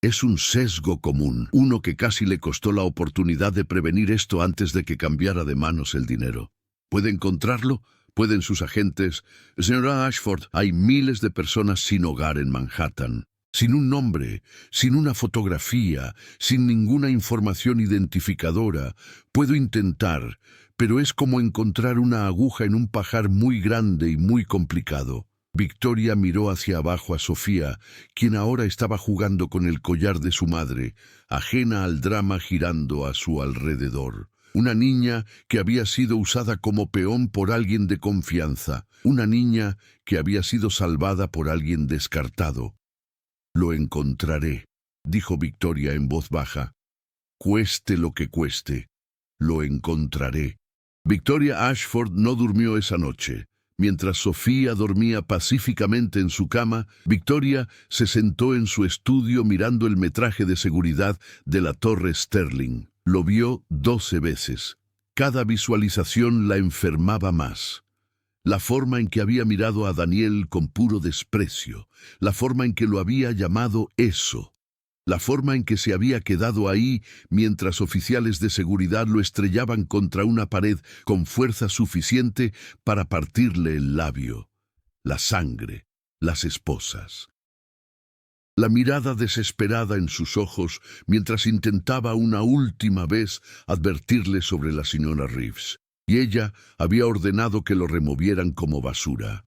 Es un sesgo común, uno que casi le costó la oportunidad de prevenir esto antes de que cambiara de manos el dinero. ¿Puede encontrarlo? ¿Pueden sus agentes? Señora Ashford, hay miles de personas sin hogar en Manhattan, sin un nombre, sin una fotografía, sin ninguna información identificadora. Puedo intentar, pero es como encontrar una aguja en un pajar muy grande y muy complicado. Victoria miró hacia abajo a Sofía, quien ahora estaba jugando con el collar de su madre, ajena al drama girando a su alrededor. Una niña que había sido usada como peón por alguien de confianza, una niña que había sido salvada por alguien descartado. «Lo encontraré», dijo Victoria en voz baja. «Cueste lo que cueste, lo encontraré». Victoria Ashford no durmió esa noche. Mientras Sofía dormía pacíficamente en su cama, Victoria se sentó en su estudio mirando el metraje de seguridad de la Torre Sterling. Lo vio 12 veces. Cada visualización la enfermaba más. La forma en que había mirado a Daniel con puro desprecio, la forma en que lo había llamado eso, la forma en que se había quedado ahí mientras oficiales de seguridad lo estrellaban contra una pared con fuerza suficiente para partirle el labio, la sangre, las esposas. La mirada desesperada en sus ojos mientras intentaba una última vez advertirle sobre la señora Reeves, y ella había ordenado que lo removieran como basura.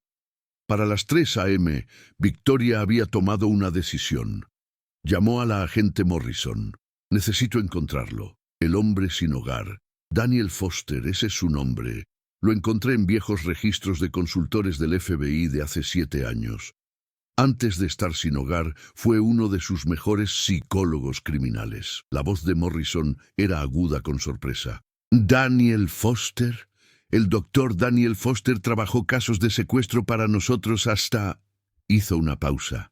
Para las 3 a.m., Victoria había tomado una decisión. Llamó a la agente Morrison. «Necesito encontrarlo. El hombre sin hogar. Daniel Foster, ese es su nombre. Lo encontré en viejos registros de consultores del FBI de hace 7 años. Antes de estar sin hogar, fue uno de sus mejores psicólogos criminales». La voz de Morrison era aguda con sorpresa. «¿Daniel Foster? El doctor Daniel Foster trabajó casos de secuestro para nosotros hasta...» Hizo una pausa.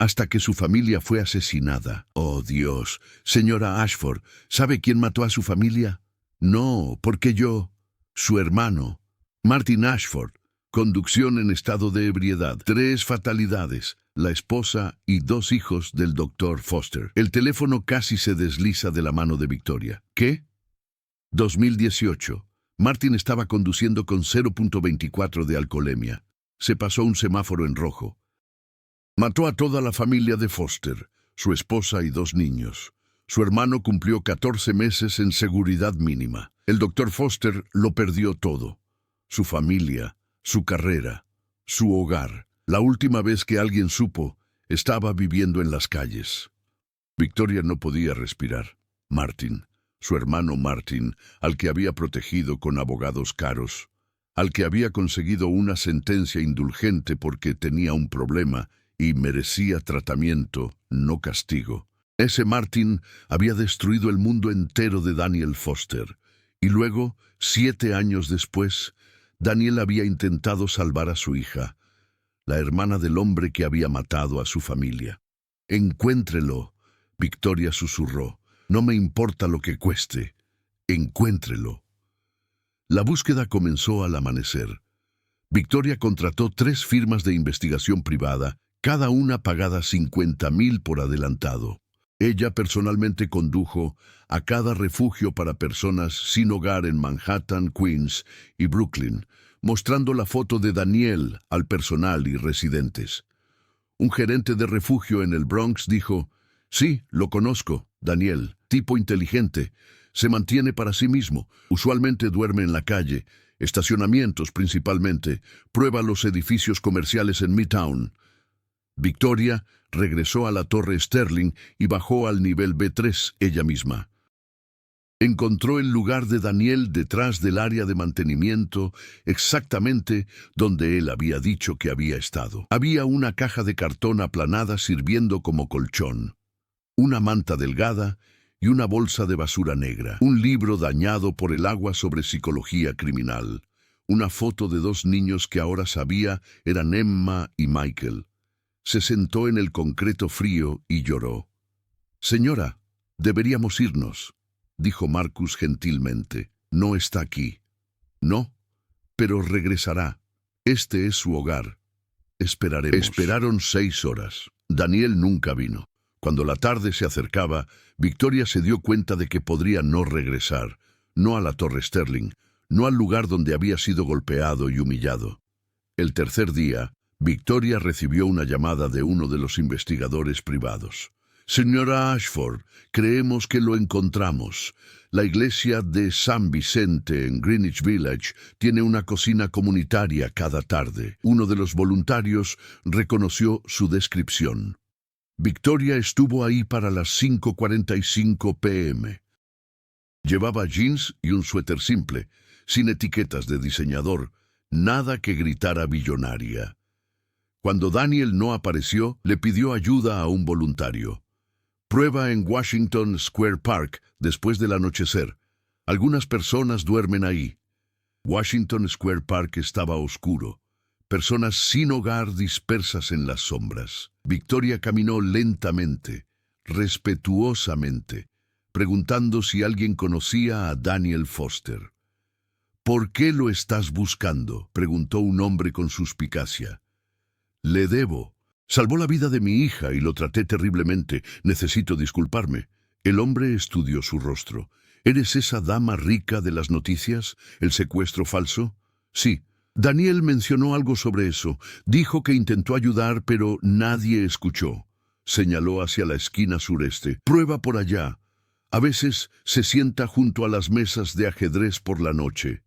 «Hasta que su familia fue asesinada». «Oh, Dios. Señora Ashford, ¿sabe quién mató a su familia?» «No, porque yo...» «Su hermano, Martin Ashford. Conducción en estado de ebriedad. 3 fatalidades. La esposa y 2 hijos del doctor Foster». El teléfono casi se desliza de la mano de Victoria. «¿Qué?» 2018. Martin estaba conduciendo con 0.24 de alcoholemia. Se pasó un semáforo en rojo. Mató a toda la familia de Foster, su esposa y 2 niños. Su hermano cumplió 14 meses en seguridad mínima. El doctor Foster lo perdió todo. Su familia, su carrera, su hogar. La última vez que alguien supo, estaba viviendo en las calles. Victoria no podía respirar. Martin, su hermano Martin, al que había protegido con abogados caros, al que había conseguido una sentencia indulgente porque tenía un problema y merecía tratamiento, no castigo. Ese Martin había destruido el mundo entero de Daniel Foster. Y luego, 7 años después, Daniel había intentado salvar a su hija, la hermana del hombre que había matado a su familia. «Encuéntrelo», Victoria susurró. «No me importa lo que cueste. Encuéntrelo». La búsqueda comenzó al amanecer. Victoria contrató 3 firmas de investigación privada, cada una pagada $50,000 por adelantado. Ella personalmente condujo a cada refugio para personas sin hogar en Manhattan, Queens y Brooklyn, mostrando la foto de Daniel al personal y residentes. Un gerente de refugio en el Bronx dijo: «Sí, lo conozco, Daniel, tipo inteligente. Se mantiene para sí mismo, usualmente duerme en la calle, estacionamientos principalmente, prueba los edificios comerciales en Midtown». Victoria regresó a la Torre Sterling y bajó al nivel B3 ella misma. Encontró el lugar de Daniel detrás del área de mantenimiento, exactamente donde él había dicho que había estado. Había una caja de cartón aplanada sirviendo como colchón, una manta delgada y una bolsa de basura negra, un libro dañado por el agua sobre psicología criminal, una foto de 2 niños que ahora sabía eran Emma y Michael. Se sentó en el concreto frío y lloró. «Señora, deberíamos irnos», dijo Marcus gentilmente. «No está aquí». «No, pero regresará. Este es su hogar. Esperaremos». Esperaron 6 horas. Daniel nunca vino. Cuando la tarde se acercaba, Victoria se dio cuenta de que podría no regresar, no a la Torre Sterling, no al lugar donde había sido golpeado y humillado. El tercer día, Victoria recibió una llamada de uno de los investigadores privados. «Señora Ashford, creemos que lo encontramos. La iglesia de San Vicente en Greenwich Village tiene una cocina comunitaria cada tarde». Uno de los voluntarios reconoció su descripción. Victoria estuvo ahí para las 5:45 p.m. Llevaba jeans y un suéter simple, sin etiquetas de diseñador, nada que gritara billonaria. Cuando Daniel no apareció, le pidió ayuda a un voluntario. «Prueba en Washington Square Park después del anochecer. Algunas personas duermen ahí». Washington Square Park estaba oscuro. Personas sin hogar dispersas en las sombras. Victoria caminó lentamente, respetuosamente, preguntando si alguien conocía a Daniel Foster. «¿Por qué lo estás buscando?», preguntó un hombre con suspicacia. «Le debo. Salvó la vida de mi hija y lo traté terriblemente. Necesito disculparme». El hombre estudió su rostro. «¿Eres esa dama rica de las noticias? ¿El secuestro falso?» «Sí. Daniel mencionó algo sobre eso. Dijo que intentó ayudar, pero nadie escuchó». Señaló hacia la esquina sureste. «Prueba por allá. A veces se sienta junto a las mesas de ajedrez por la noche».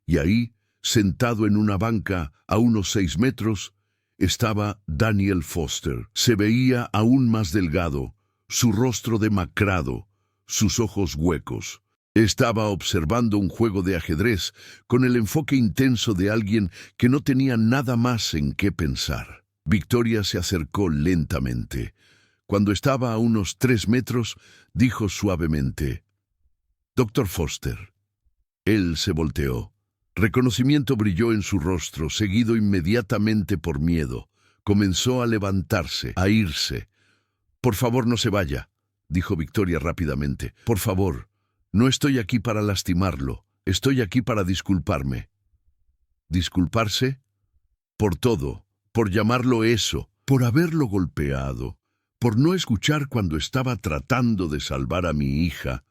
Y ahí, sentado en una banca a unos 6 metros, estaba Daniel Foster. Se veía aún más delgado, su rostro demacrado, sus ojos huecos. Estaba observando un juego de ajedrez con el enfoque intenso de alguien que no tenía nada más en qué pensar. Victoria se acercó lentamente. Cuando estaba a unos 3 metros, dijo suavemente: «Dr. Foster». Él se volteó. Reconocimiento brilló en su rostro, seguido inmediatamente por miedo. Comenzó a levantarse, a irse. «Por favor, no se vaya», dijo Victoria rápidamente. «Por favor, no estoy aquí para lastimarlo. Estoy aquí para disculparme». ¿Disculparse? Por todo, por llamarlo eso, por haberlo golpeado, por no escuchar cuando estaba tratando de salvar a mi hija.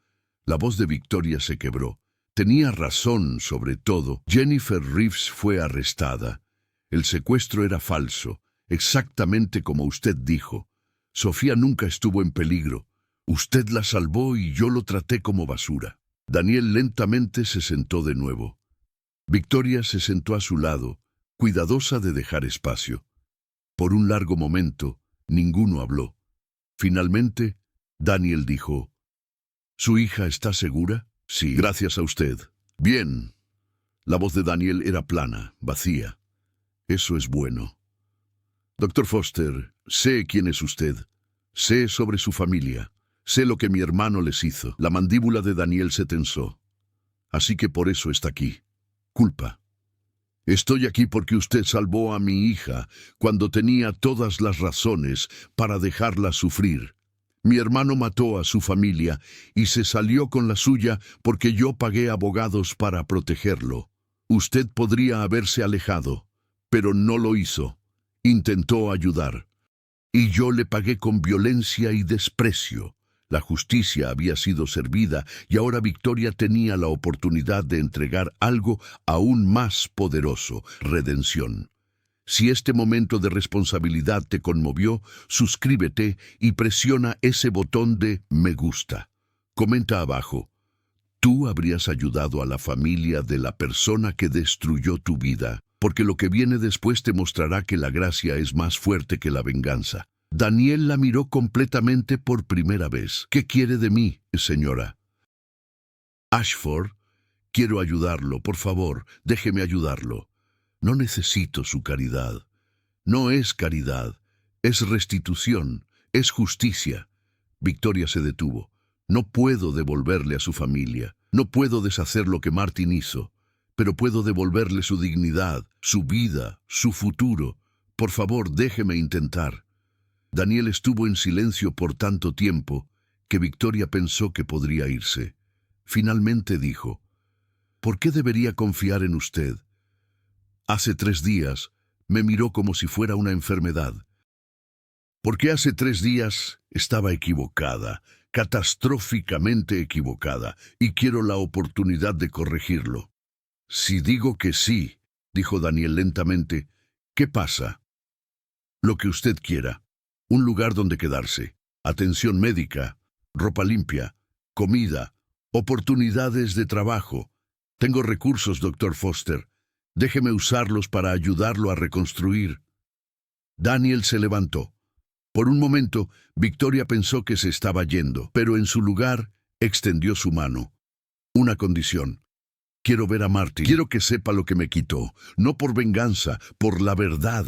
La voz de Victoria se quebró. Tenía razón sobre todo. Jennifer Reeves fue arrestada. El secuestro era falso, exactamente como usted dijo. Sofía nunca estuvo en peligro. Usted la salvó y yo lo traté como basura». Daniel lentamente se sentó de nuevo. Victoria se sentó a su lado, cuidadosa de dejar espacio. Por un largo momento, ninguno habló. Finalmente, Daniel dijo: «¿Su hija está segura?» «Sí, gracias a usted». «Bien». La voz de Daniel era plana, vacía. «Eso es bueno. Dr. Foster, sé quién es usted. Sé sobre su familia. Sé lo que mi hermano les hizo». La mandíbula de Daniel se tensó. «Así que por eso está aquí. Culpa. Estoy aquí porque usted salvó a mi hija cuando tenía todas las razones para dejarla sufrir. Mi hermano mató a su familia y se salió con la suya porque yo pagué abogados para protegerlo. Usted podría haberse alejado, pero no lo hizo. Intentó ayudar. Y yo le pagué con violencia y desprecio. La justicia había sido servida y ahora Victoria tenía la oportunidad de entregar algo aún más poderoso: redención. Si este momento de responsabilidad te conmovió, suscríbete y presiona ese botón de me gusta. Comenta abajo: tú habrías ayudado a la familia de la persona que destruyó tu vida, porque lo que viene después te mostrará que la gracia es más fuerte que la venganza. Daniel la miró completamente por primera vez. ¿Qué quiere de mí, señora? Ashford, quiero ayudarlo, por favor, déjeme ayudarlo. No necesito su caridad. No es caridad, es restitución, es justicia. Victoria se detuvo. No puedo devolverle a su familia. No puedo deshacer lo que Martin hizo. Pero puedo devolverle su dignidad, su vida, su futuro. Por favor, déjeme intentar. Daniel estuvo en silencio por tanto tiempo que Victoria pensó que podría irse. Finalmente dijo: ¿por qué debería confiar en usted? Hace 3 días me miró como si fuera una enfermedad. Porque hace 3 días estaba equivocada, catastróficamente equivocada, y quiero la oportunidad de corregirlo. Si digo que sí, dijo Daniel lentamente, ¿qué pasa? Lo que usted quiera. Un lugar donde quedarse, atención médica, ropa limpia, comida, oportunidades de trabajo. Tengo recursos, doctor Foster. Déjeme usarlos para ayudarlo a reconstruir. Daniel se levantó. Por un momento, Victoria pensó que se estaba yendo, pero en su lugar extendió su mano. Una condición. Quiero ver a Martin. Quiero que sepa lo que me quitó, no por venganza, por la verdad.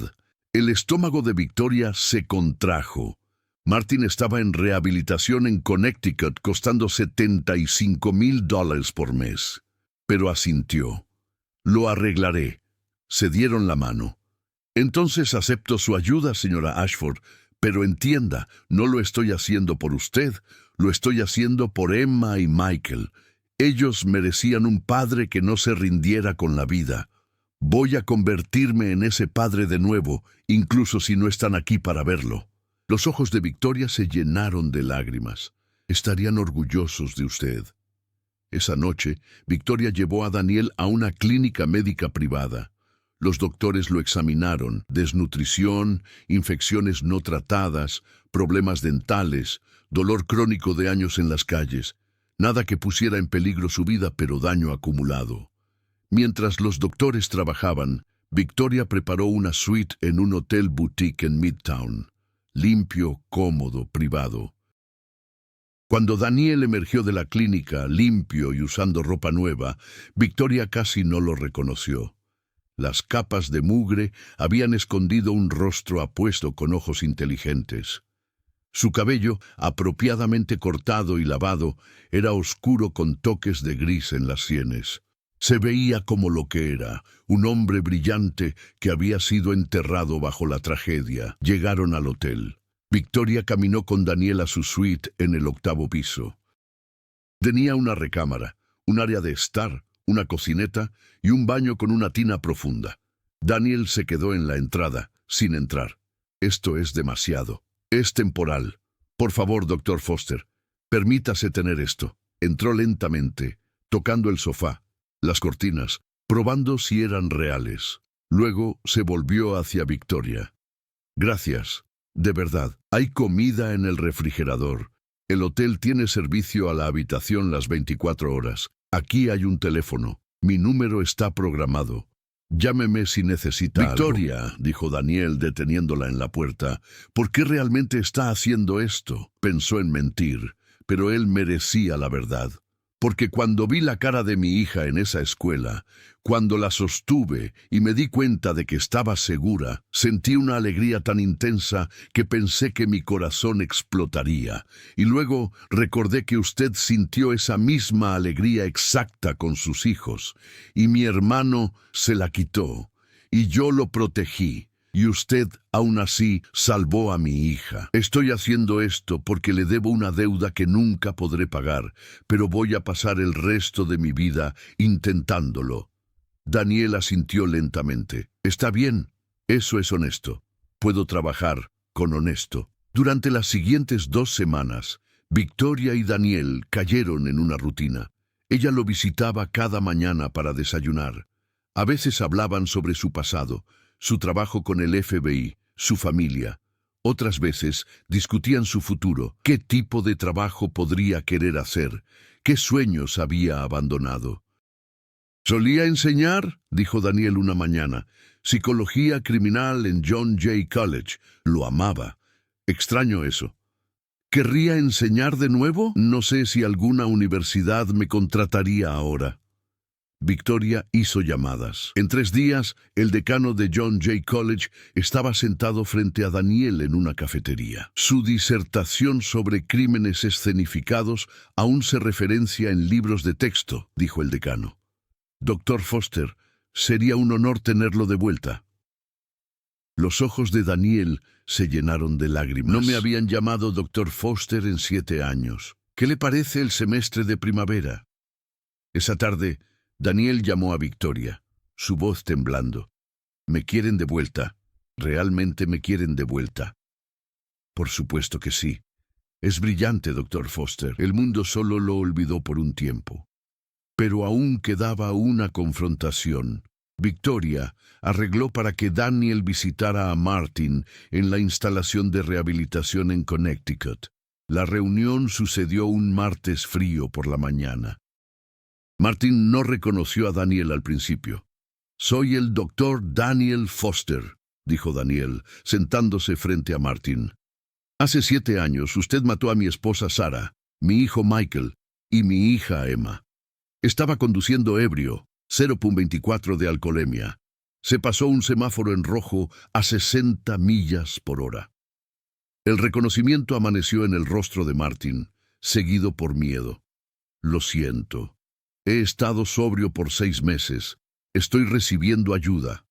El estómago de Victoria se contrajo. Martin estaba en rehabilitación en Connecticut costando $75,000 por mes. Pero asintió. Lo arreglaré. Se dieron la mano. Entonces acepto su ayuda, señora Ashford, pero entienda, no lo estoy haciendo por usted, lo estoy haciendo por Emma y Michael. Ellos merecían un padre que no se rindiera con la vida. Voy a convertirme en ese padre de nuevo, incluso si no están aquí para verlo. Los ojos de Victoria se llenaron de lágrimas. Estarían orgullosos de usted. Esa noche, Victoria llevó a Daniel a una clínica médica privada. Los doctores lo examinaron: desnutrición, infecciones no tratadas, problemas dentales, dolor crónico de años en las calles. Nada que pusiera en peligro su vida, pero daño acumulado. Mientras los doctores trabajaban, Victoria preparó una suite en un hotel boutique en Midtown. Limpio, cómodo, privado. Cuando Daniel emergió de la clínica, limpio y usando ropa nueva, Victoria casi no lo reconoció. Las capas de mugre habían escondido un rostro apuesto con ojos inteligentes. Su cabello, apropiadamente cortado y lavado, era oscuro con toques de gris en las sienes. Se veía como lo que era, un hombre brillante que había sido enterrado bajo la tragedia. Llegaron al hotel. Victoria caminó con Daniel a su suite en el 8º piso. Tenía una recámara, un área de estar, una cocineta y un baño con una tina profunda. Daniel se quedó en la entrada, sin entrar. Esto es demasiado. Es temporal. Por favor, doctor Foster, permítase tener esto. Entró lentamente, tocando el sofá, las cortinas, probando si eran reales. Luego se volvió hacia Victoria. Gracias. De verdad, hay comida en el refrigerador. El hotel tiene servicio a la habitación las 24 horas. Aquí hay un teléfono. Mi número está programado. Llámeme si necesita Victoria, algo, dijo Daniel deteniéndola en la puerta. ¿Por qué realmente está haciendo esto? Pensó en mentir, pero él merecía la verdad. Porque cuando vi la cara de mi hija en esa escuela, cuando la sostuve y me di cuenta de que estaba segura, sentí una alegría tan intensa que pensé que mi corazón explotaría. Y luego recordé que usted sintió esa misma alegría exacta con sus hijos, y mi hermano se la quitó, y yo lo protegí. Y usted, aún así, salvó a mi hija. Estoy haciendo esto porque le debo una deuda que nunca podré pagar, pero voy a pasar el resto de mi vida intentándolo. Daniel asintió lentamente. Está bien, eso es honesto. Puedo trabajar con honesto. Durante las siguientes 2 semanas, Victoria y Daniel cayeron en una rutina. Ella lo visitaba cada mañana para desayunar. A veces hablaban sobre su pasado, su trabajo con el FBI, su familia. Otras veces discutían su futuro, qué tipo de trabajo podría querer hacer, qué sueños había abandonado. «¿Solía enseñar?», dijo Daniel una mañana. «Psicología criminal en John Jay College. Lo amaba. Extraño eso. ¿Querría enseñar de nuevo? No sé si alguna universidad me contrataría ahora». Victoria hizo llamadas. En 3 días, el decano de John Jay College estaba sentado frente a Daniel en una cafetería. Su disertación sobre crímenes escenificados aún se referencia en libros de texto, dijo el decano. «Doctor Foster, sería un honor tenerlo de vuelta». Los ojos de Daniel se llenaron de lágrimas. «No me habían llamado doctor Foster en 7 años. ¿Qué le parece el semestre de primavera?» Esa tarde, Daniel llamó a Victoria, su voz temblando. «Me quieren de vuelta. Realmente me quieren de vuelta». Por supuesto que sí. Es brillante, doctor Foster. El mundo solo lo olvidó por un tiempo. Pero aún quedaba una confrontación. Victoria arregló para que Daniel visitara a Martin en la instalación de rehabilitación en Connecticut. La reunión sucedió un martes frío por la mañana. Martin no reconoció a Daniel al principio. «Soy el doctor Daniel Foster», dijo Daniel, sentándose frente a Martin. «Hace 7 años usted mató a mi esposa Sarah, mi hijo Michael y mi hija Emma. Estaba conduciendo ebrio, 0,24 de alcoholemia. Se pasó un semáforo en rojo a 60 millas por hora». El reconocimiento amaneció en el rostro de Martin, seguido por miedo. «Lo siento. He estado sobrio por 6 meses. Estoy recibiendo ayuda».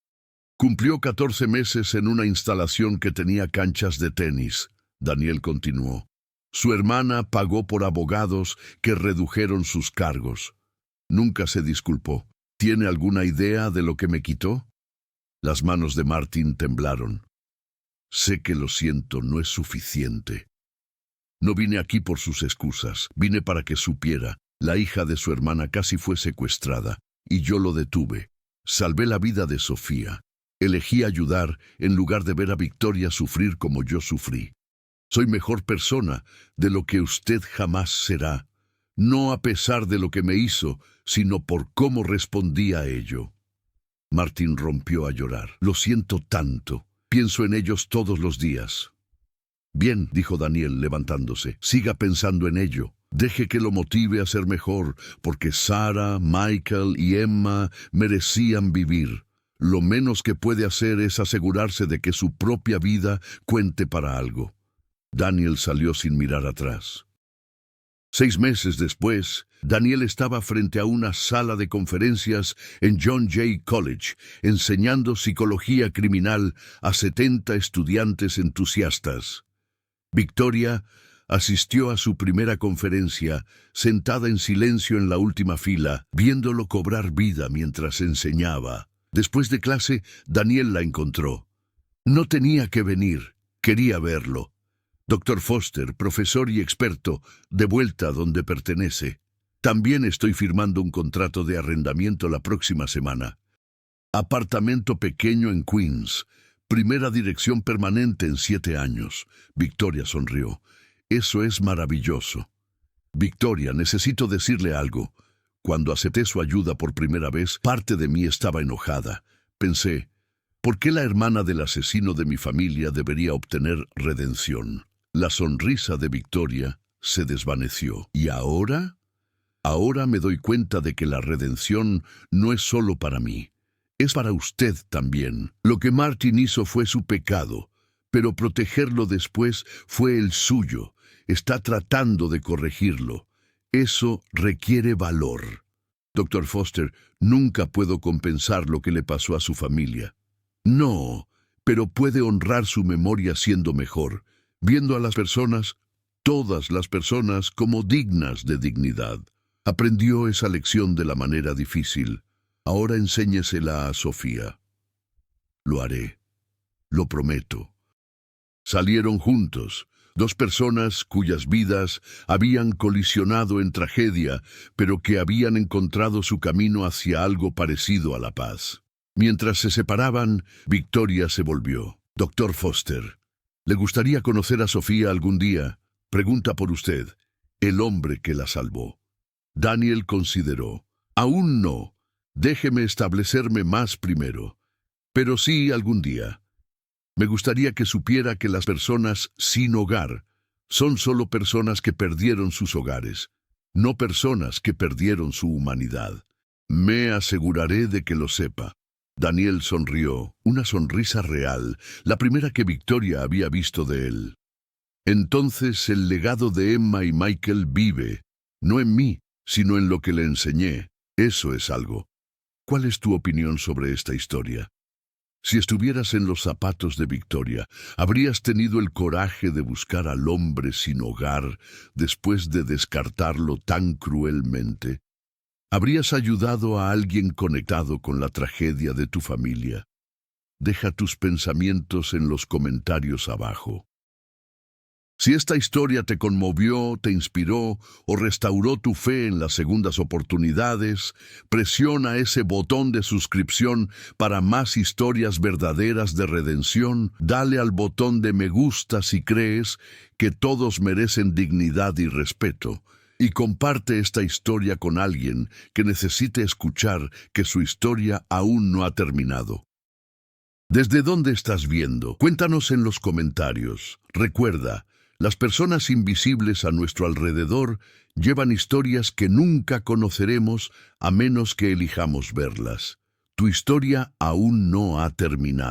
Cumplió 14 meses en una instalación que tenía canchas de tenis. Daniel continuó. Su hermana pagó por abogados que redujeron sus cargos. Nunca se disculpó. ¿Tiene alguna idea de lo que me quitó? Las manos de Martin temblaron. Sé que lo siento, no es suficiente. No vine aquí por sus excusas. Vine para que supiera. La hija de su hermana casi fue secuestrada, y yo lo detuve. Salvé la vida de Sofía. Elegí ayudar en lugar de ver a Victoria sufrir como yo sufrí. Soy mejor persona de lo que usted jamás será. No a pesar de lo que me hizo, sino por cómo respondí a ello. Martin rompió a llorar. Lo siento tanto. Pienso en ellos todos los días. Bien, dijo Daniel levantándose. Siga pensando en ello. Deje que lo motive a ser mejor, porque Sarah, Michael y Emma merecían vivir. Lo menos que puede hacer es asegurarse de que su propia vida cuente para algo. Daniel salió sin mirar atrás. 6 meses después, Daniel estaba frente a una sala de conferencias en John Jay College, enseñando psicología criminal a 70 estudiantes entusiastas. Victoria asistió a su primera conferencia, sentada en silencio en la última fila, viéndolo cobrar vida mientras enseñaba. Después de clase, Daniel la encontró. No tenía que venir, quería verlo. Doctor Foster, profesor y experto, de vuelta donde pertenece. También estoy firmando un contrato de arrendamiento la próxima semana. Apartamento pequeño en Queens. Primera dirección permanente en 7 años. Victoria sonrió. Eso es maravilloso. Victoria, necesito decirle algo. Cuando acepté su ayuda por primera vez, parte de mí estaba enojada. Pensé, ¿por qué la hermana del asesino de mi familia debería obtener redención? La sonrisa de Victoria se desvaneció. ¿Y ahora? Ahora me doy cuenta de que la redención no es solo para mí. Es para usted también. Lo que Martin hizo fue su pecado, pero protegerlo después fue el suyo. Está tratando de corregirlo. Eso requiere valor. Doctor Foster, nunca puedo compensar lo que le pasó a su familia. No, pero puede honrar su memoria siendo mejor, viendo a las personas, todas las personas, como dignas de dignidad. Aprendió esa lección de la manera difícil. Ahora enséñesela a Sofía. Lo haré. Lo prometo. Salieron juntos. 2 personas cuyas vidas habían colisionado en tragedia, pero que habían encontrado su camino hacia algo parecido a la paz. Mientras se separaban, Victoria se volvió. Doctor Foster, ¿le gustaría conocer a Sofía algún día? Pregunta por usted, el hombre que la salvó. Daniel consideró. Aún no. Déjeme establecerme más primero. Pero sí algún día. Me gustaría que supiera que las personas sin hogar son solo personas que perdieron sus hogares, no personas que perdieron su humanidad. Me aseguraré de que lo sepa. Daniel sonrió, una sonrisa real, la primera que Victoria había visto de él. Entonces el legado de Emma y Michael vive, no en mí, sino en lo que le enseñé. Eso es algo. ¿Cuál es tu opinión sobre esta historia? Si estuvieras en los zapatos de Victoria, ¿habrías tenido el coraje de buscar al hombre sin hogar después de descartarlo tan cruelmente? ¿Habrías ayudado a alguien conectado con la tragedia de tu familia? Deja tus pensamientos en los comentarios abajo. Si esta historia te conmovió, te inspiró o restauró tu fe en las segundas oportunidades, presiona ese botón de suscripción para más historias verdaderas de redención. Dale al botón de me gusta si crees que todos merecen dignidad y respeto. Y comparte esta historia con alguien que necesite escuchar que su historia aún no ha terminado. ¿Desde dónde estás viendo? Cuéntanos en los comentarios. Recuerda, las personas invisibles a nuestro alrededor llevan historias que nunca conoceremos a menos que elijamos verlas. Tu historia aún no ha terminado.